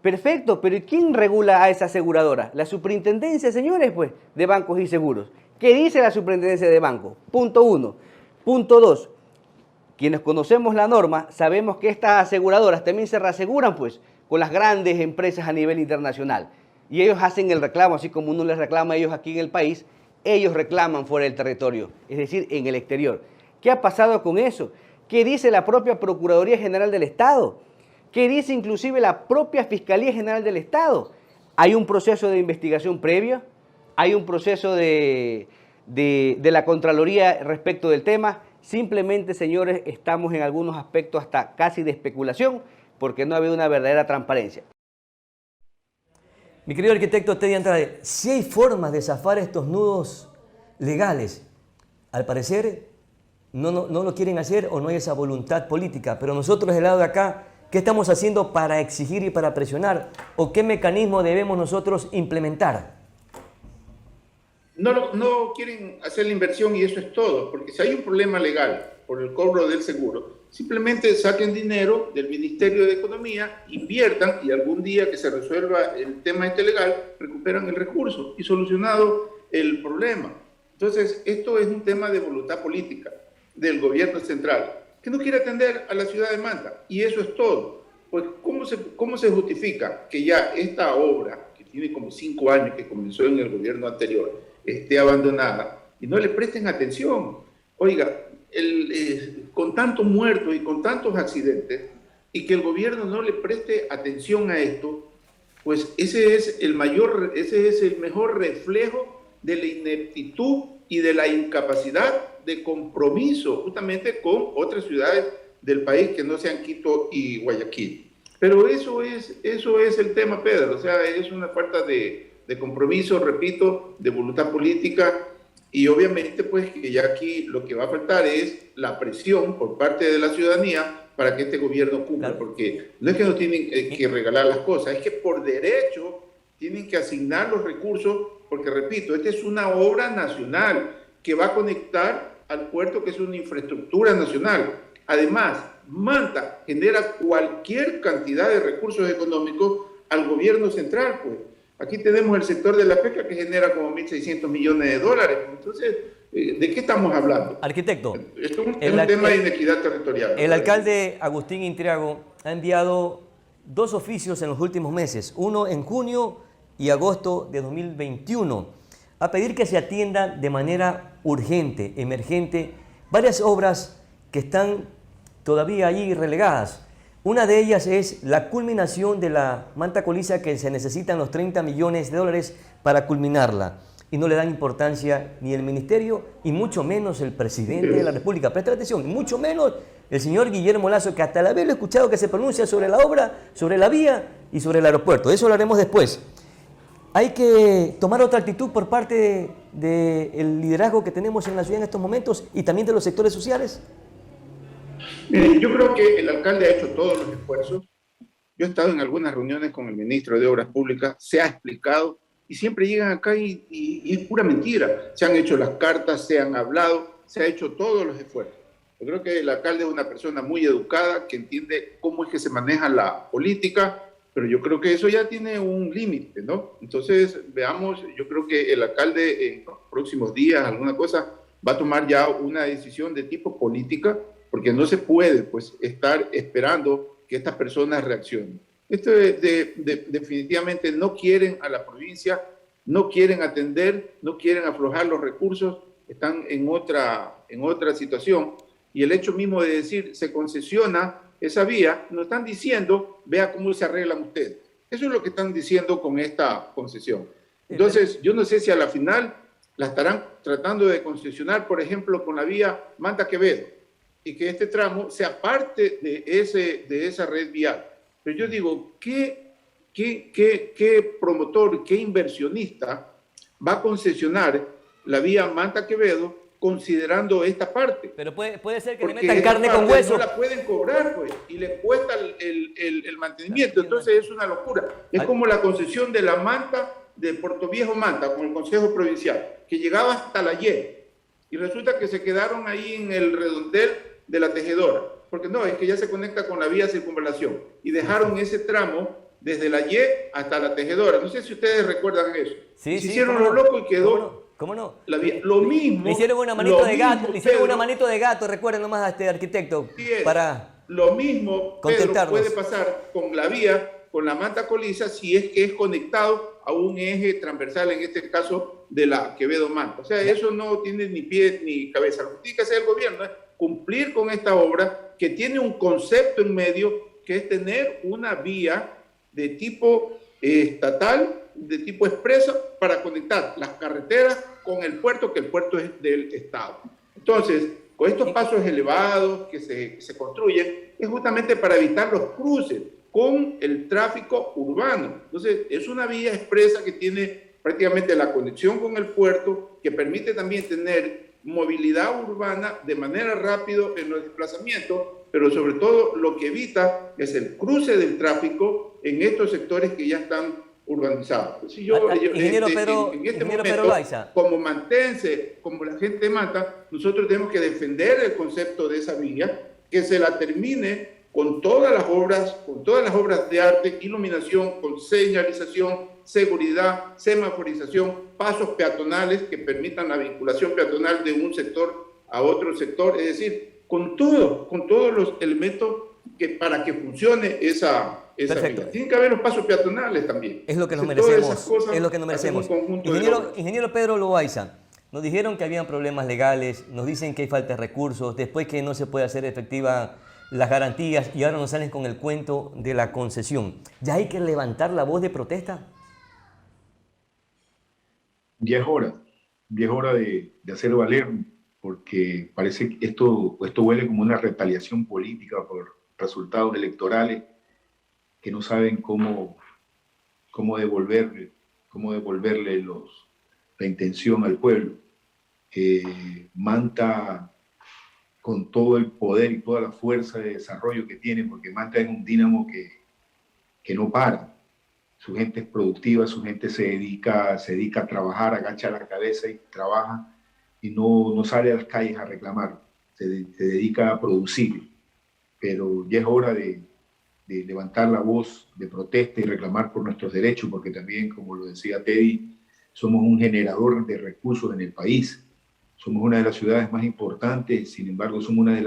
Perfecto, pero ¿y quién regula a esa aseguradora? La superintendencia, señores, pues, de bancos y seguros. ¿Qué dice la superintendencia de bancos? Punto 1. Punto 2. Quienes conocemos la norma, sabemos que estas aseguradoras también se reaseguran, pues, con las grandes empresas a nivel internacional. Y ellos hacen el reclamo, así como uno les reclama a ellos aquí en el país, ellos reclaman fuera del territorio, es decir, en el exterior. ¿Qué ha pasado con eso? ¿Qué dice la propia Procuraduría General del Estado? ¿Qué dice inclusive la propia Fiscalía General del Estado? Hay un proceso de investigación previo, hay un proceso de la Contraloría respecto del tema. Simplemente, señores, estamos en algunos aspectos hasta casi de especulación, porque no ha habido una verdadera transparencia. Mi querido arquitecto Teddy Andrade, si hay formas de zafar estos nudos legales, al parecer no lo quieren hacer o no hay esa voluntad política. Pero nosotros del lado de acá, ¿qué estamos haciendo para exigir y para presionar? ¿O qué mecanismo debemos nosotros implementar? No quieren hacer la inversión y eso es todo, porque si hay un problema legal por el cobro del seguro, simplemente saquen dinero del Ministerio de Economía, inviertan y algún día que se resuelva el tema legal, recuperan el recurso y solucionado el problema. Entonces, esto es un tema de voluntad política del gobierno central, que no quiere atender a la ciudad de Manta, y eso es todo. Pues, ¿cómo se justifica que ya esta obra, que tiene como 5 años que comenzó en el gobierno anterior, esté abandonada y no le presten atención? Oiga, con tantos muertos y con tantos accidentes, y que el gobierno no le preste atención a esto, pues ese es el mejor reflejo de la ineptitud y de la incapacidad de compromiso justamente con otras ciudades del país que no sean Quito y Guayaquil. Pero eso es el tema, Pedro. O sea, es una falta de compromiso, repito, de voluntad política, y obviamente pues que ya aquí lo que va a faltar es la presión por parte de la ciudadanía para que este gobierno cumpla, claro. Porque no es que nos tienen que regalar las cosas, es que por derecho tienen que asignar los recursos, porque repito, esta es una obra nacional que va a conectar al puerto, que es una infraestructura nacional. Además, Manta genera cualquier cantidad de recursos económicos al gobierno central, pues. Aquí tenemos el sector de la pesca que genera como 1.600 millones de dólares. Entonces, ¿de qué estamos hablando? Arquitecto. Esto es un tema de inequidad territorial. El alcalde Agustín Intriago ha enviado 2 oficios en los últimos meses, uno en junio y agosto de 2021, a pedir que se atiendan de manera urgente, emergente, varias obras que están todavía allí relegadas. Una de ellas es la culminación de la Manta Coliza, que se necesitan los 30 millones de dólares para culminarla. Y no le dan importancia ni el ministerio y mucho menos el presidente de la República. Presta atención, mucho menos el señor Guillermo Lasso, que hasta el haberlo escuchado que se pronuncia sobre la obra, sobre la vía y sobre el aeropuerto. Eso lo haremos después. Hay que tomar otra actitud por parte del liderazgo que tenemos en la ciudad en estos momentos y también de los sectores sociales. Mire, yo creo que el alcalde ha hecho todos los esfuerzos. Yo he estado en algunas reuniones con el ministro de Obras Públicas, se ha explicado y siempre llegan acá y es pura mentira. Se han hecho las cartas, se han hablado, se ha hecho todos los esfuerzos. Yo creo que el alcalde es una persona muy educada, que entiende cómo es que se maneja la política, pero yo creo que eso ya tiene un límite, ¿no? Entonces, veamos, yo creo que el alcalde en los próximos días, alguna cosa, va a tomar ya una decisión de tipo política, porque no se puede pues estar esperando que estas personas reaccionen. Esto definitivamente no quieren a la provincia, no quieren atender, no quieren aflojar los recursos, están en otra situación. Y el hecho mismo de decir se concesiona esa vía, nos están diciendo, vea cómo se arreglan ustedes. Eso es lo que están diciendo con esta concesión. Entonces, yo no sé si a la final la estarán tratando de concesionar, por ejemplo, con la vía Manta-Quevedo, y que este tramo sea parte de esa red vial. Pero yo digo, ¿qué promotor, qué inversionista va a concesionar la vía Manta-Quevedo considerando esta parte? Pero puede ser que porque le metan carne con hueso. No la pueden cobrar, pues, y les cuesta el mantenimiento. Entonces es una locura. Es como la concesión de la Manta, de Puerto Viejo Manta, con el Consejo Provincial, que llegaba hasta la Y, y resulta que se quedaron ahí en el redondel de la Tejedora, porque no, es que ya se conecta con la vía circunvalación, y dejaron ese tramo desde la Y hasta la Tejedora. No sé si ustedes recuerdan eso. Sí, se hicieron los locos y quedó... ¿Cómo no? La vía. Lo mismo. Le hicieron una manito de gato, le hicieron una manito de gato, recuerden nomás a este arquitecto, para lo mismo, Pedro, puede pasar con la vía, con la Manta Coliza, si es que es conectado a un eje transversal, en este caso de la Quevedo Manta. O sea, eso no tiene ni pie ni cabeza. Lo que tiene que hacer el gobierno es cumplir con esta obra que tiene un concepto en medio, que es tener una vía de tipo estatal, de tipo expreso, para conectar las carreteras con el puerto, que el puerto es del Estado. Entonces, con estos pasos elevados que se construyen, es justamente para evitar los cruces con el tráfico urbano. Entonces, es una vía expresa que tiene prácticamente la conexión con el puerto, que permite también tener movilidad urbana de manera rápida en los desplazamientos, pero sobre todo lo que evita es el cruce del tráfico en estos sectores que ya están urbanizados. Si yo, ingeniero Pedro, en este ingeniero momento, Pedro Loaiza, como mantense, como la gente de Manta, nosotros tenemos que defender el concepto de esa vía, que se la termine con todas las obras de arte, iluminación, con señalización, seguridad, semaforización, pasos peatonales que permitan la vinculación peatonal de un sector a otro sector, es decir, con todos los elementos para que funcione esa vía. Tienen que haber los pasos peatonales también. Es lo que nos Entonces, merecemos. Es lo que nos merecemos. Ingeniero Pedro Loaiza, nos dijeron que habían problemas legales, nos dicen que hay falta de recursos, después que no se puede hacer efectiva las garantías y ahora nos salen con el cuento de la concesión. ¿Ya hay que levantar la voz de protesta? Ya es hora de hacer valer, porque parece que esto huele como una retaliación política por resultados electorales que no saben cómo devolverle la intención al pueblo. Manta, con todo el poder y toda la fuerza de desarrollo que tiene, porque Manta es un dínamo que no para. Su gente es productiva, su gente se dedica a trabajar, agacha la cabeza y trabaja, y no sale a las calles a reclamar, se dedica a producir. Pero ya es hora de levantar la voz de protesta y reclamar por nuestros derechos, porque también, como lo decía Teddy, somos un generador de recursos en el país. Somos una de las ciudades más importantes, sin embargo, somos una de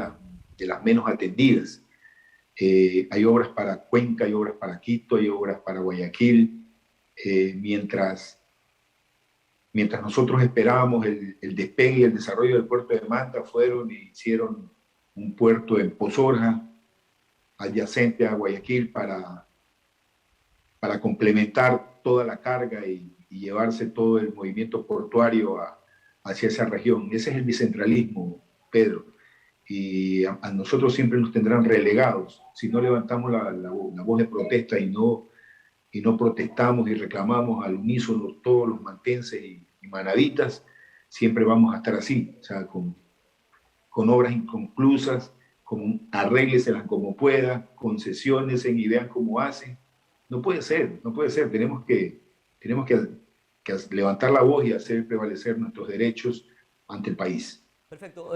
las menos atendidas. Hay obras para Cuenca, hay obras para Quito, hay obras para Guayaquil. Mientras nosotros esperábamos el despegue y el desarrollo del puerto de Manta, fueron y hicieron un puerto en Pozorja, adyacente a Guayaquil, para complementar toda la carga y llevarse todo el movimiento portuario hacia esa región. Ese es el bicentralismo, Pedro. Y a nosotros siempre nos tendrán relegados si no levantamos la voz de protesta y no protestamos y reclamamos al unísono todos los mantenses y manavitas. Siempre vamos a estar así, o sea, con obras inconclusas, arrégleselas como pueda, concesiones y vean cómo hacen. No puede ser. Tenemos que levantar la voz y hacer prevalecer nuestros derechos ante el país. Perfecto.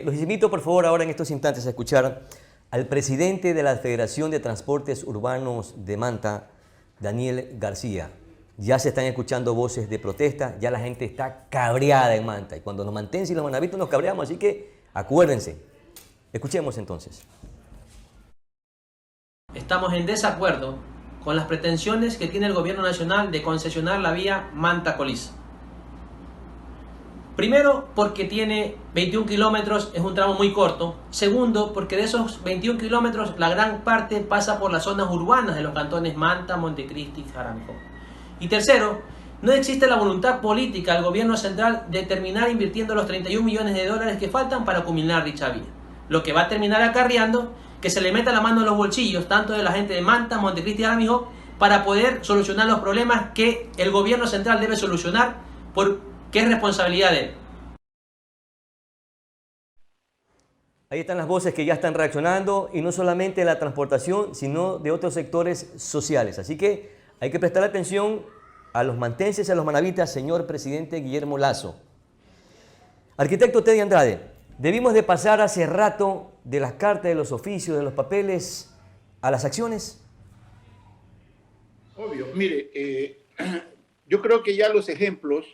Los invito, por favor, ahora en estos instantes a escuchar al presidente de la Federación de Transportes Urbanos de Manta, Daniel García. Ya se están escuchando voces de protesta, ya la gente está cabreada en Manta. Y cuando nos mantenemos y los manavitos nos cabreamos, así que acuérdense. Escuchemos entonces. Estamos en desacuerdo con las pretensiones que tiene el gobierno nacional de concesionar la vía Manta-Colís. Primero, porque tiene 21 kilómetros, es un tramo muy corto. Segundo, porque de esos 21 kilómetros, la gran parte pasa por las zonas urbanas de los cantones Manta, Montecristi y Jaramillo. Y tercero, no existe la voluntad política del gobierno central de terminar invirtiendo los 31 millones de dólares que faltan para culminar dicha vía. Lo que va a terminar acarreando que se le meta la mano en los bolsillos, tanto de la gente de Manta, Montecristi y Jaramillo, para poder solucionar los problemas que el gobierno central debe solucionar porque es responsabilidad de él. Ahí están las voces que ya están reaccionando, y no solamente de la transportación, sino de otros sectores sociales. Así que hay que prestar atención a los mantenses y a los manavitas, señor presidente Guillermo Lasso. Arquitecto Teddy Andrade, debimos de pasar hace rato de las cartas, de los oficios, de los papeles, a las acciones. Obvio. Mire, yo creo que ya los ejemplos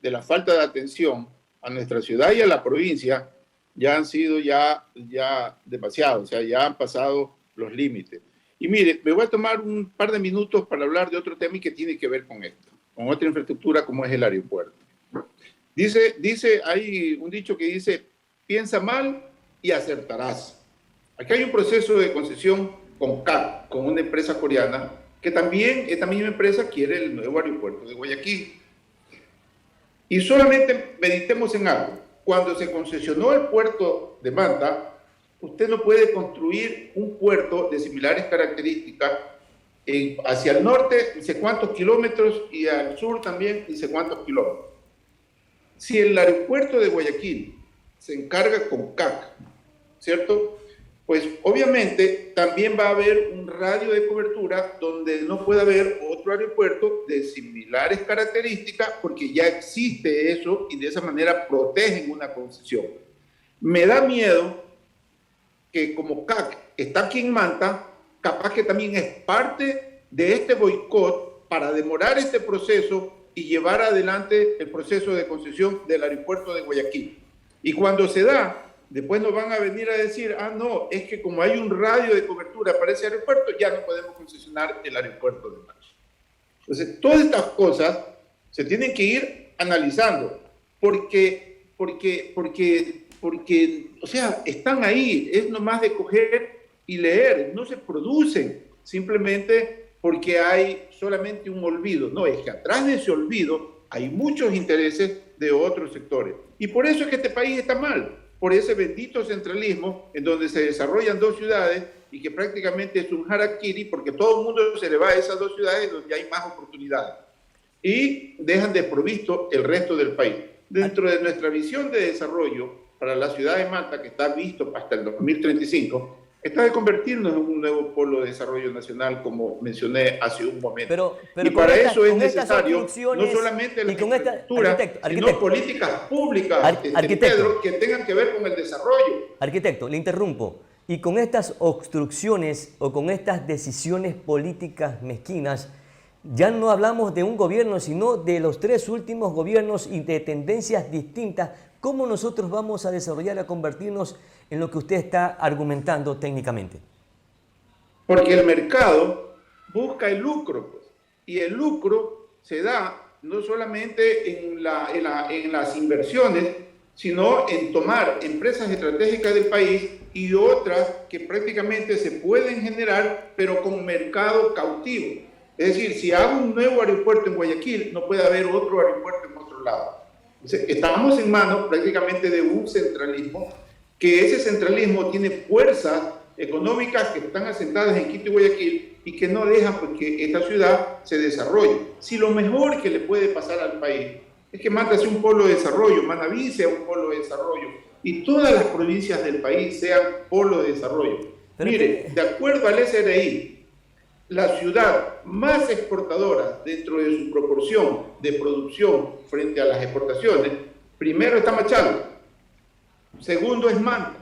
de la falta de atención a nuestra ciudad y a la provincia ya han sido ya demasiados, o sea, ya han pasado los límites. Y mire, me voy a tomar un par de minutos para hablar de otro tema y que tiene que ver con esto, con otra infraestructura como es el aeropuerto. Hay un dicho que dice, piensa mal y acertarás. Aquí hay un proceso de concesión con CAP, con una empresa coreana, que también esta misma empresa quiere el nuevo aeropuerto de Guayaquil. Y solamente meditemos en algo. Cuando se concesionó el puerto de Manta, usted no puede construir un puerto de similares características hacia el norte, no sé cuántos kilómetros, y al sur también, no sé cuántos kilómetros. Si el aeropuerto de Guayaquil se encarga con CAC, ¿cierto? Pues obviamente también va a haber un radio de cobertura donde no puede haber otro aeropuerto de similares características porque ya existe eso y de esa manera protegen una concesión. Me da miedo que como CAC está aquí en Manta, capaz que también es parte de este boicot para demorar este proceso y llevar adelante el proceso de concesión del aeropuerto de Guayaquil. Y cuando se da, después nos van a venir a decir, ah, no, es que como hay un radio de cobertura para ese aeropuerto, ya no podemos concesionar el aeropuerto de Macho. Entonces, todas estas cosas se tienen que ir analizando, porque, o sea, están ahí, es nomás de coger y leer, no se producen simplemente porque hay solamente un olvido. No, es que atrás de ese olvido hay muchos intereses de otros sectores. Y por eso es que este país está mal, por ese bendito centralismo en donde se desarrollan dos ciudades y que prácticamente es un harakiri porque todo el mundo se le va a esas dos ciudades donde hay más oportunidades y dejan desprovisto el resto del país. Dentro de nuestra visión de desarrollo para la ciudad de Manta, que está visto hasta el 2035, está de convertirnos en un nuevo polo de desarrollo nacional, como mencioné hace un momento. Pero y para eso es con estas necesario no obstrucciones solamente la y con esta- infraestructura, sino políticas públicas, Pedro, que tengan que ver con el desarrollo. Arquitecto, le interrumpo. Y con estas obstrucciones o con estas decisiones políticas mezquinas, ya no hablamos de un gobierno, sino de los tres últimos gobiernos y de tendencias distintas. ¿Cómo nosotros vamos a desarrollar, a convertirnos en lo que usted está argumentando técnicamente? Porque el mercado busca el lucro, pues, y el lucro se da no solamente en las inversiones, sino en tomar empresas estratégicas del país y otras que prácticamente se pueden generar, pero con mercado cautivo. Es decir, si hago un nuevo aeropuerto en Guayaquil, no puede haber otro aeropuerto en otro lado. Entonces, estamos en manos prácticamente de un centralismo, que ese centralismo tiene fuerzas económicas que están asentadas en Quito y Guayaquil y que no dejan pues, que esta ciudad se desarrolle. Si lo mejor que le puede pasar al país es que Manta sea un polo de desarrollo, Manabí sea un polo de desarrollo y todas las provincias del país sean polo de desarrollo. Pero mire, de acuerdo al SRI, la ciudad más exportadora dentro de su proporción de producción frente a las exportaciones, primero está Machala, segundo es Manta.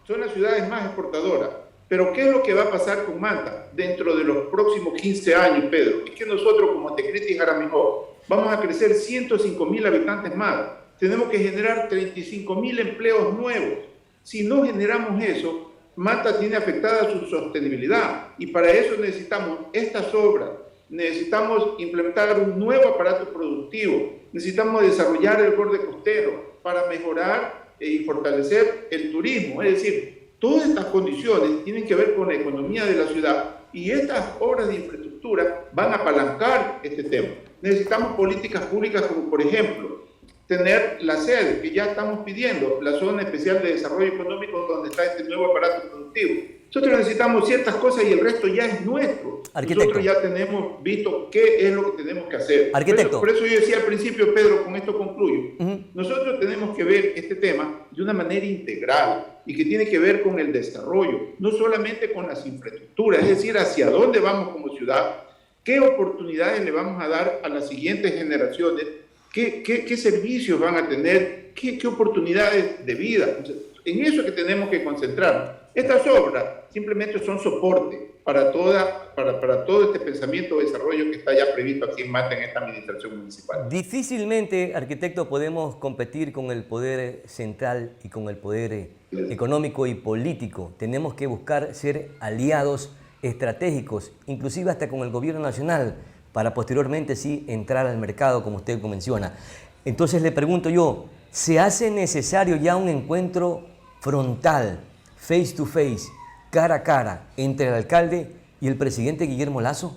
Son las ciudades más exportadoras. Pero ¿qué es lo que va a pasar con Manta dentro de los próximos 15 años, Pedro? Es que nosotros como Tecriti y Jaramillo vamos a crecer 105.000 habitantes más. Tenemos que generar 35.000 empleos nuevos. Si no generamos eso, Manta tiene afectada su sostenibilidad y para eso necesitamos estas obras, necesitamos implementar un nuevo aparato productivo, necesitamos desarrollar el borde costero para mejorar y fortalecer el turismo. Es decir, todas estas condiciones tienen que ver con la economía de la ciudad y estas obras de infraestructura van a apalancar este tema. Necesitamos políticas públicas como, por ejemplo, tener la sede que ya estamos pidiendo, la zona especial de desarrollo económico donde está este nuevo aparato productivo. Nosotros necesitamos ciertas cosas y el resto ya es nuestro. Arquitecto. Nosotros ya tenemos visto qué es lo que tenemos que hacer. Arquitecto. Por eso yo decía al principio, Pedro, con esto concluyo, nosotros tenemos que ver este tema de una manera integral y que tiene que ver con el desarrollo, no solamente con las infraestructuras, es decir, hacia dónde vamos como ciudad, qué oportunidades le vamos a dar a las siguientes generaciones, qué servicios van a tener, qué oportunidades de vida. En eso es que tenemos que concentrarnos. Estas obras simplemente son soporte para todo este pensamiento de desarrollo que está ya previsto aquí en Manta en esta administración municipal. Difícilmente, arquitecto, podemos competir con el poder central y con el poder económico y político. Tenemos que buscar ser aliados estratégicos, inclusive hasta con el gobierno nacional, para posteriormente sí entrar al mercado, como usted menciona. Entonces le pregunto yo, ¿se hace necesario ya un encuentro frontal, face to face, cara a cara, entre el alcalde y el presidente Guillermo Lasso?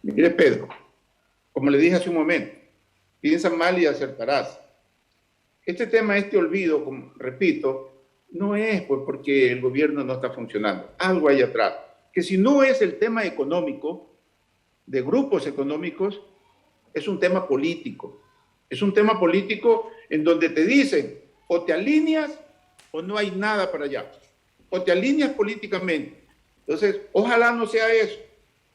Mire, Pedro, como le dije hace un momento, piensa mal y acertarás. Este tema, este olvido, como repito, no es pues porque el gobierno no está funcionando. Algo hay atrás. Que si no es el tema económico, de grupos económicos, es un tema político. Es un tema político en donde te dicen, o te alineas o no hay nada para allá. O te alineas políticamente. Entonces, ojalá no sea eso,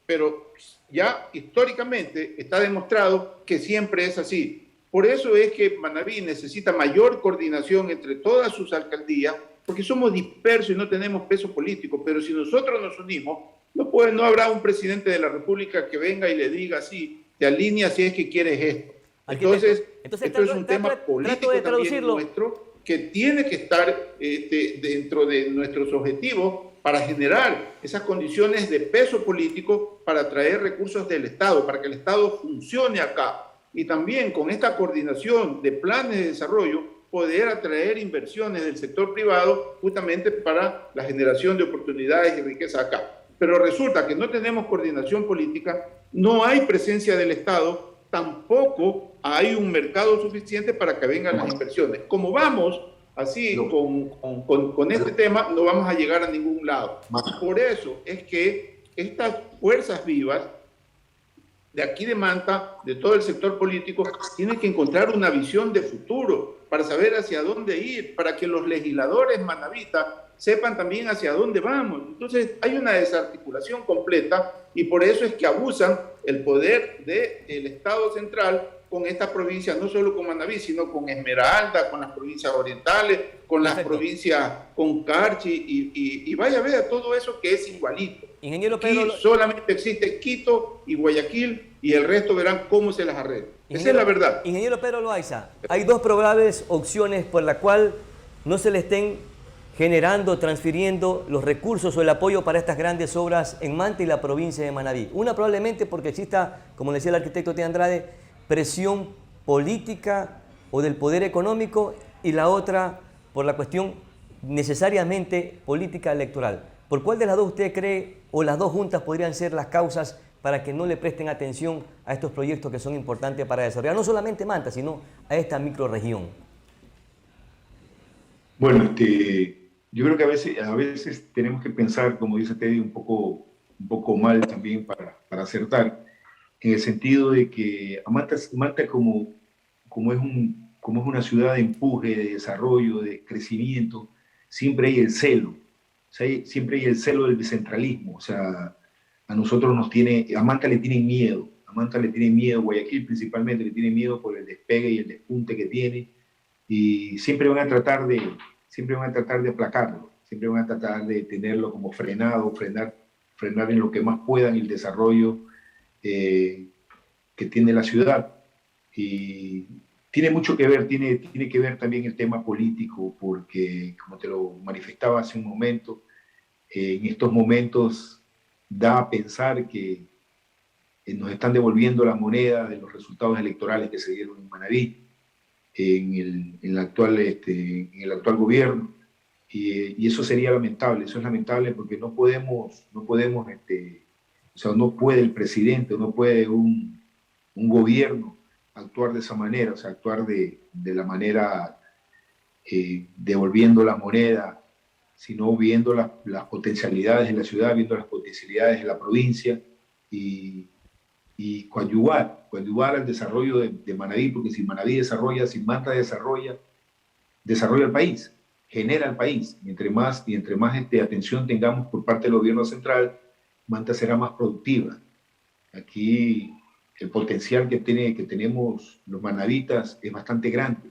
pero ya históricamente está demostrado que siempre es así. Por eso es que Manabí necesita mayor coordinación entre todas sus alcaldías, porque somos dispersos y no tenemos peso político, pero si nosotros nos unimos, no habrá un presidente de la República que venga y le diga así, te alineas si es que quieres esto. Entonces esto es un tema político también nuestro, que tiene que estar dentro de nuestros objetivos para generar esas condiciones de peso político para atraer recursos del Estado, para que el Estado funcione acá. Y también con esta coordinación de planes de desarrollo, poder atraer inversiones del sector privado justamente para la generación de oportunidades y riqueza acá. Pero resulta que no tenemos coordinación política, no hay presencia del Estado, tampoco hay un mercado suficiente para que vengan las inversiones. Como vamos así con este tema, no vamos a llegar a ningún lado. Por eso es que estas fuerzas vivas de aquí de Manta, de todo el sector político, tienen que encontrar una visión de futuro para saber hacia dónde ir, para que los legisladores manavitas sepan también hacia dónde vamos. Entonces hay una desarticulación completa y por eso es que abusan el poder del Estado central con esta provincia, no solo con Manabí, sino con Esmeralda, con las provincias orientales, con las provincias, con Carchi, y vaya a ver todo eso que es igualito. Ingeniero Pedro, aquí solamente existe Quito y Guayaquil y el resto verán cómo se las arregla. Esa es la verdad. Ingeniero Pedro Loaiza, hay dos probables opciones por la cual no se le estén generando, transfiriendo los recursos o el apoyo para estas grandes obras en Manta y la provincia de Manabí. Una probablemente porque exista, como decía el arquitecto T. Andrade, presión política o del poder económico, y la otra por la cuestión necesariamente política electoral. ¿Por cuál de las dos usted cree, o las dos juntas podrían ser las causas para que no le presten atención a estos proyectos que son importantes para desarrollar no solamente Manta, sino a esta microrregión? Bueno, yo creo que a veces tenemos que pensar, como dice Teddy, un poco mal también para acertar, en el sentido de que a Manta como es una ciudad de empuje, de desarrollo, de crecimiento, siempre hay el celo. O sea, siempre hay el celo del bicentralismo. O sea, a nosotros a Manta le tienen miedo. A Manta le tienen miedo, Guayaquil principalmente le tiene miedo por el despegue y el despunte que tiene. Y siempre van a tratar de aplacarlo. Siempre van a tratar de tenerlo como frenado, frenar en lo que más puedan el desarrollo que tiene la ciudad. Y tiene mucho que ver, tiene que ver también el tema político, porque como te lo manifestaba hace un momento, en estos momentos da a pensar que nos están devolviendo la moneda de los resultados electorales que se dieron en Manabí, en el actual gobierno, y eso sería lamentable. Eso es lamentable porque no podemos, o sea, no puede el presidente, no puede un gobierno actuar de esa manera, o sea, actuar de la manera devolviendo la moneda, sino viendo las potencialidades de la ciudad, viendo las potencialidades de la provincia y coadyuvar al desarrollo de Manabí, porque si Manabí desarrolla, si Manta desarrolla el país, genera el país, y entre más atención tengamos por parte del gobierno central, Manta será más productiva. Aquí el potencial que tenemos los manavitas es bastante grande.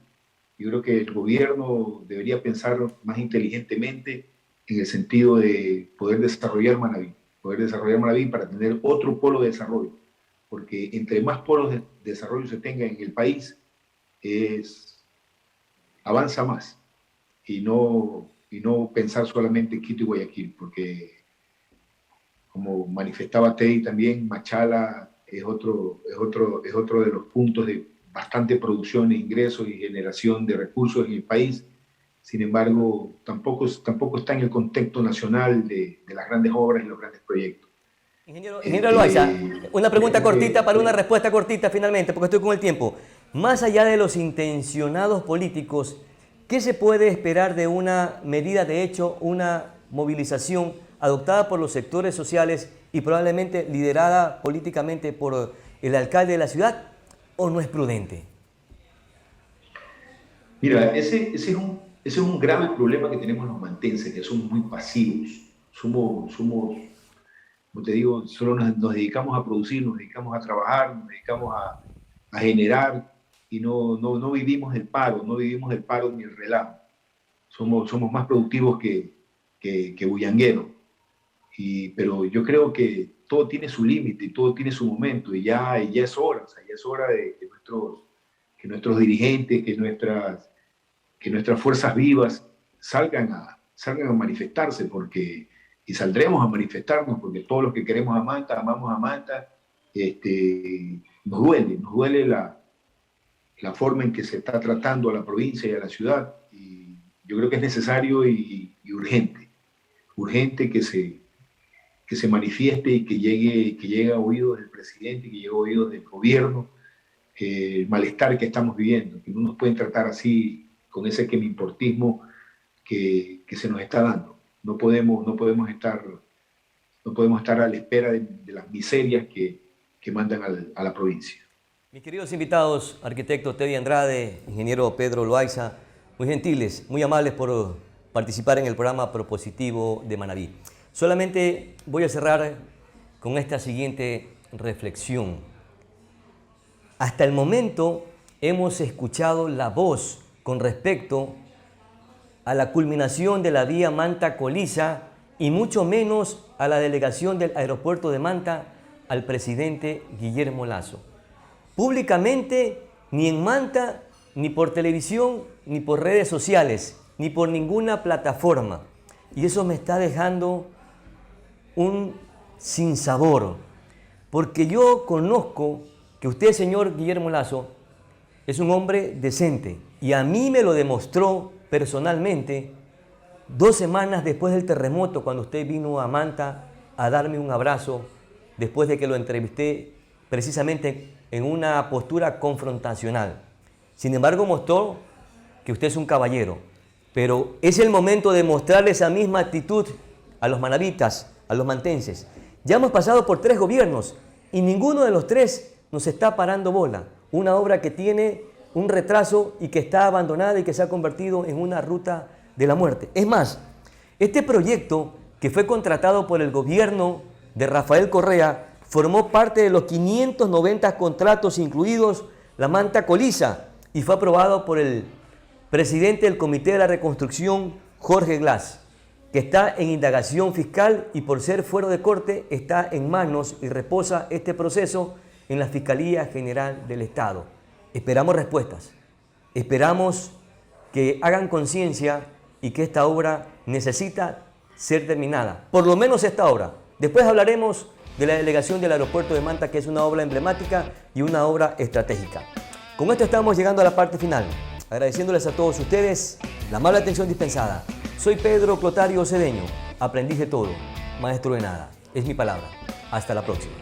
Yo creo que el gobierno debería pensar más inteligentemente en el sentido de poder desarrollar Manabí para tener otro polo de desarrollo, porque entre más polos de desarrollo se tenga en el país, avanza más, y no pensar solamente en Quito y Guayaquil, porque como manifestaba Teddy también, Machala es otro de los puntos de bastante producción e ingresos y generación de recursos en el país. Sin embargo, tampoco está en el contexto nacional de las grandes obras y los grandes proyectos. Ingeniero Loaiza, una pregunta cortita para una respuesta cortita finalmente, porque estoy con el tiempo. Más allá de los intencionados políticos, ¿qué se puede esperar de una medida, de hecho, una movilización adoptada por los sectores sociales y probablemente liderada políticamente por el alcalde de la ciudad, o no es prudente? Mira, ese es un grave problema que tenemos los mantenses, que somos muy pasivos. Somos como te digo, solo nos dedicamos a producir, nos dedicamos a trabajar, nos dedicamos a generar y no vivimos el paro, no vivimos el paro ni el relajo. Somos más productivos que bullangueros. Pero yo creo que todo tiene su límite y todo tiene su momento y ya es hora, o sea, ya es hora de que nuestros dirigentes, que nuestras fuerzas vivas salgan a manifestarse y saldremos a manifestarnos porque todos los que queremos a Manta, amamos a Manta, nos duele la forma en que se está tratando a la provincia y a la ciudad, y yo creo que es necesario y urgente que se manifieste y que llegue a oídos del presidente, que llegue a oídos del gobierno, el malestar que estamos viviendo, que no nos pueden tratar así, con ese quemimportismo que se nos está dando. No podemos estar a la espera de las miserias que mandan a la provincia. Mis queridos invitados, arquitecto Teddy Andrade, ingeniero Pedro Loaiza, muy gentiles, muy amables por participar en el programa propositivo de Manabí. Solamente voy a cerrar con esta siguiente reflexión. Hasta el momento hemos escuchado la voz con respecto a la culminación de la vía Manta-Coliza y mucho menos a la delegación del aeropuerto de Manta al presidente Guillermo Lasso. Públicamente, ni en Manta, ni por televisión, ni por redes sociales, ni por ninguna plataforma. Y eso me está dejando un sinsabor, porque yo conozco que usted, señor Guillermo Lasso, es un hombre decente y a mí me lo demostró personalmente 2 semanas después del terremoto, cuando usted vino a Manta a darme un abrazo después de que lo entrevisté precisamente en una postura confrontacional. Sin embargo, mostró que usted es un caballero, pero es el momento de mostrarle esa misma actitud a los manavitas, a los mantenses. Ya hemos pasado por 3 gobiernos y ninguno de los 3 nos está parando bola. Una obra que tiene un retraso y que está abandonada y que se ha convertido en una ruta de la muerte. Es más, este proyecto que fue contratado por el gobierno de Rafael Correa formó parte de los 590 contratos incluidos la Manta-Coliza y fue aprobado por el presidente del Comité de la Reconstrucción, Jorge Glass, que está en indagación fiscal y por ser fuero de corte está en manos y reposa este proceso en la Fiscalía General del Estado. Esperamos respuestas, esperamos que hagan conciencia y que esta obra necesita ser terminada, por lo menos esta obra. Después hablaremos de la delegación del aeropuerto de Manta, que es una obra emblemática y una obra estratégica. Con esto estamos llegando a la parte final, agradeciéndoles a todos ustedes la amable atención dispensada. Soy Pedro Clotario Cedeño, aprendiz de todo, maestro de nada. Es mi palabra. Hasta la próxima.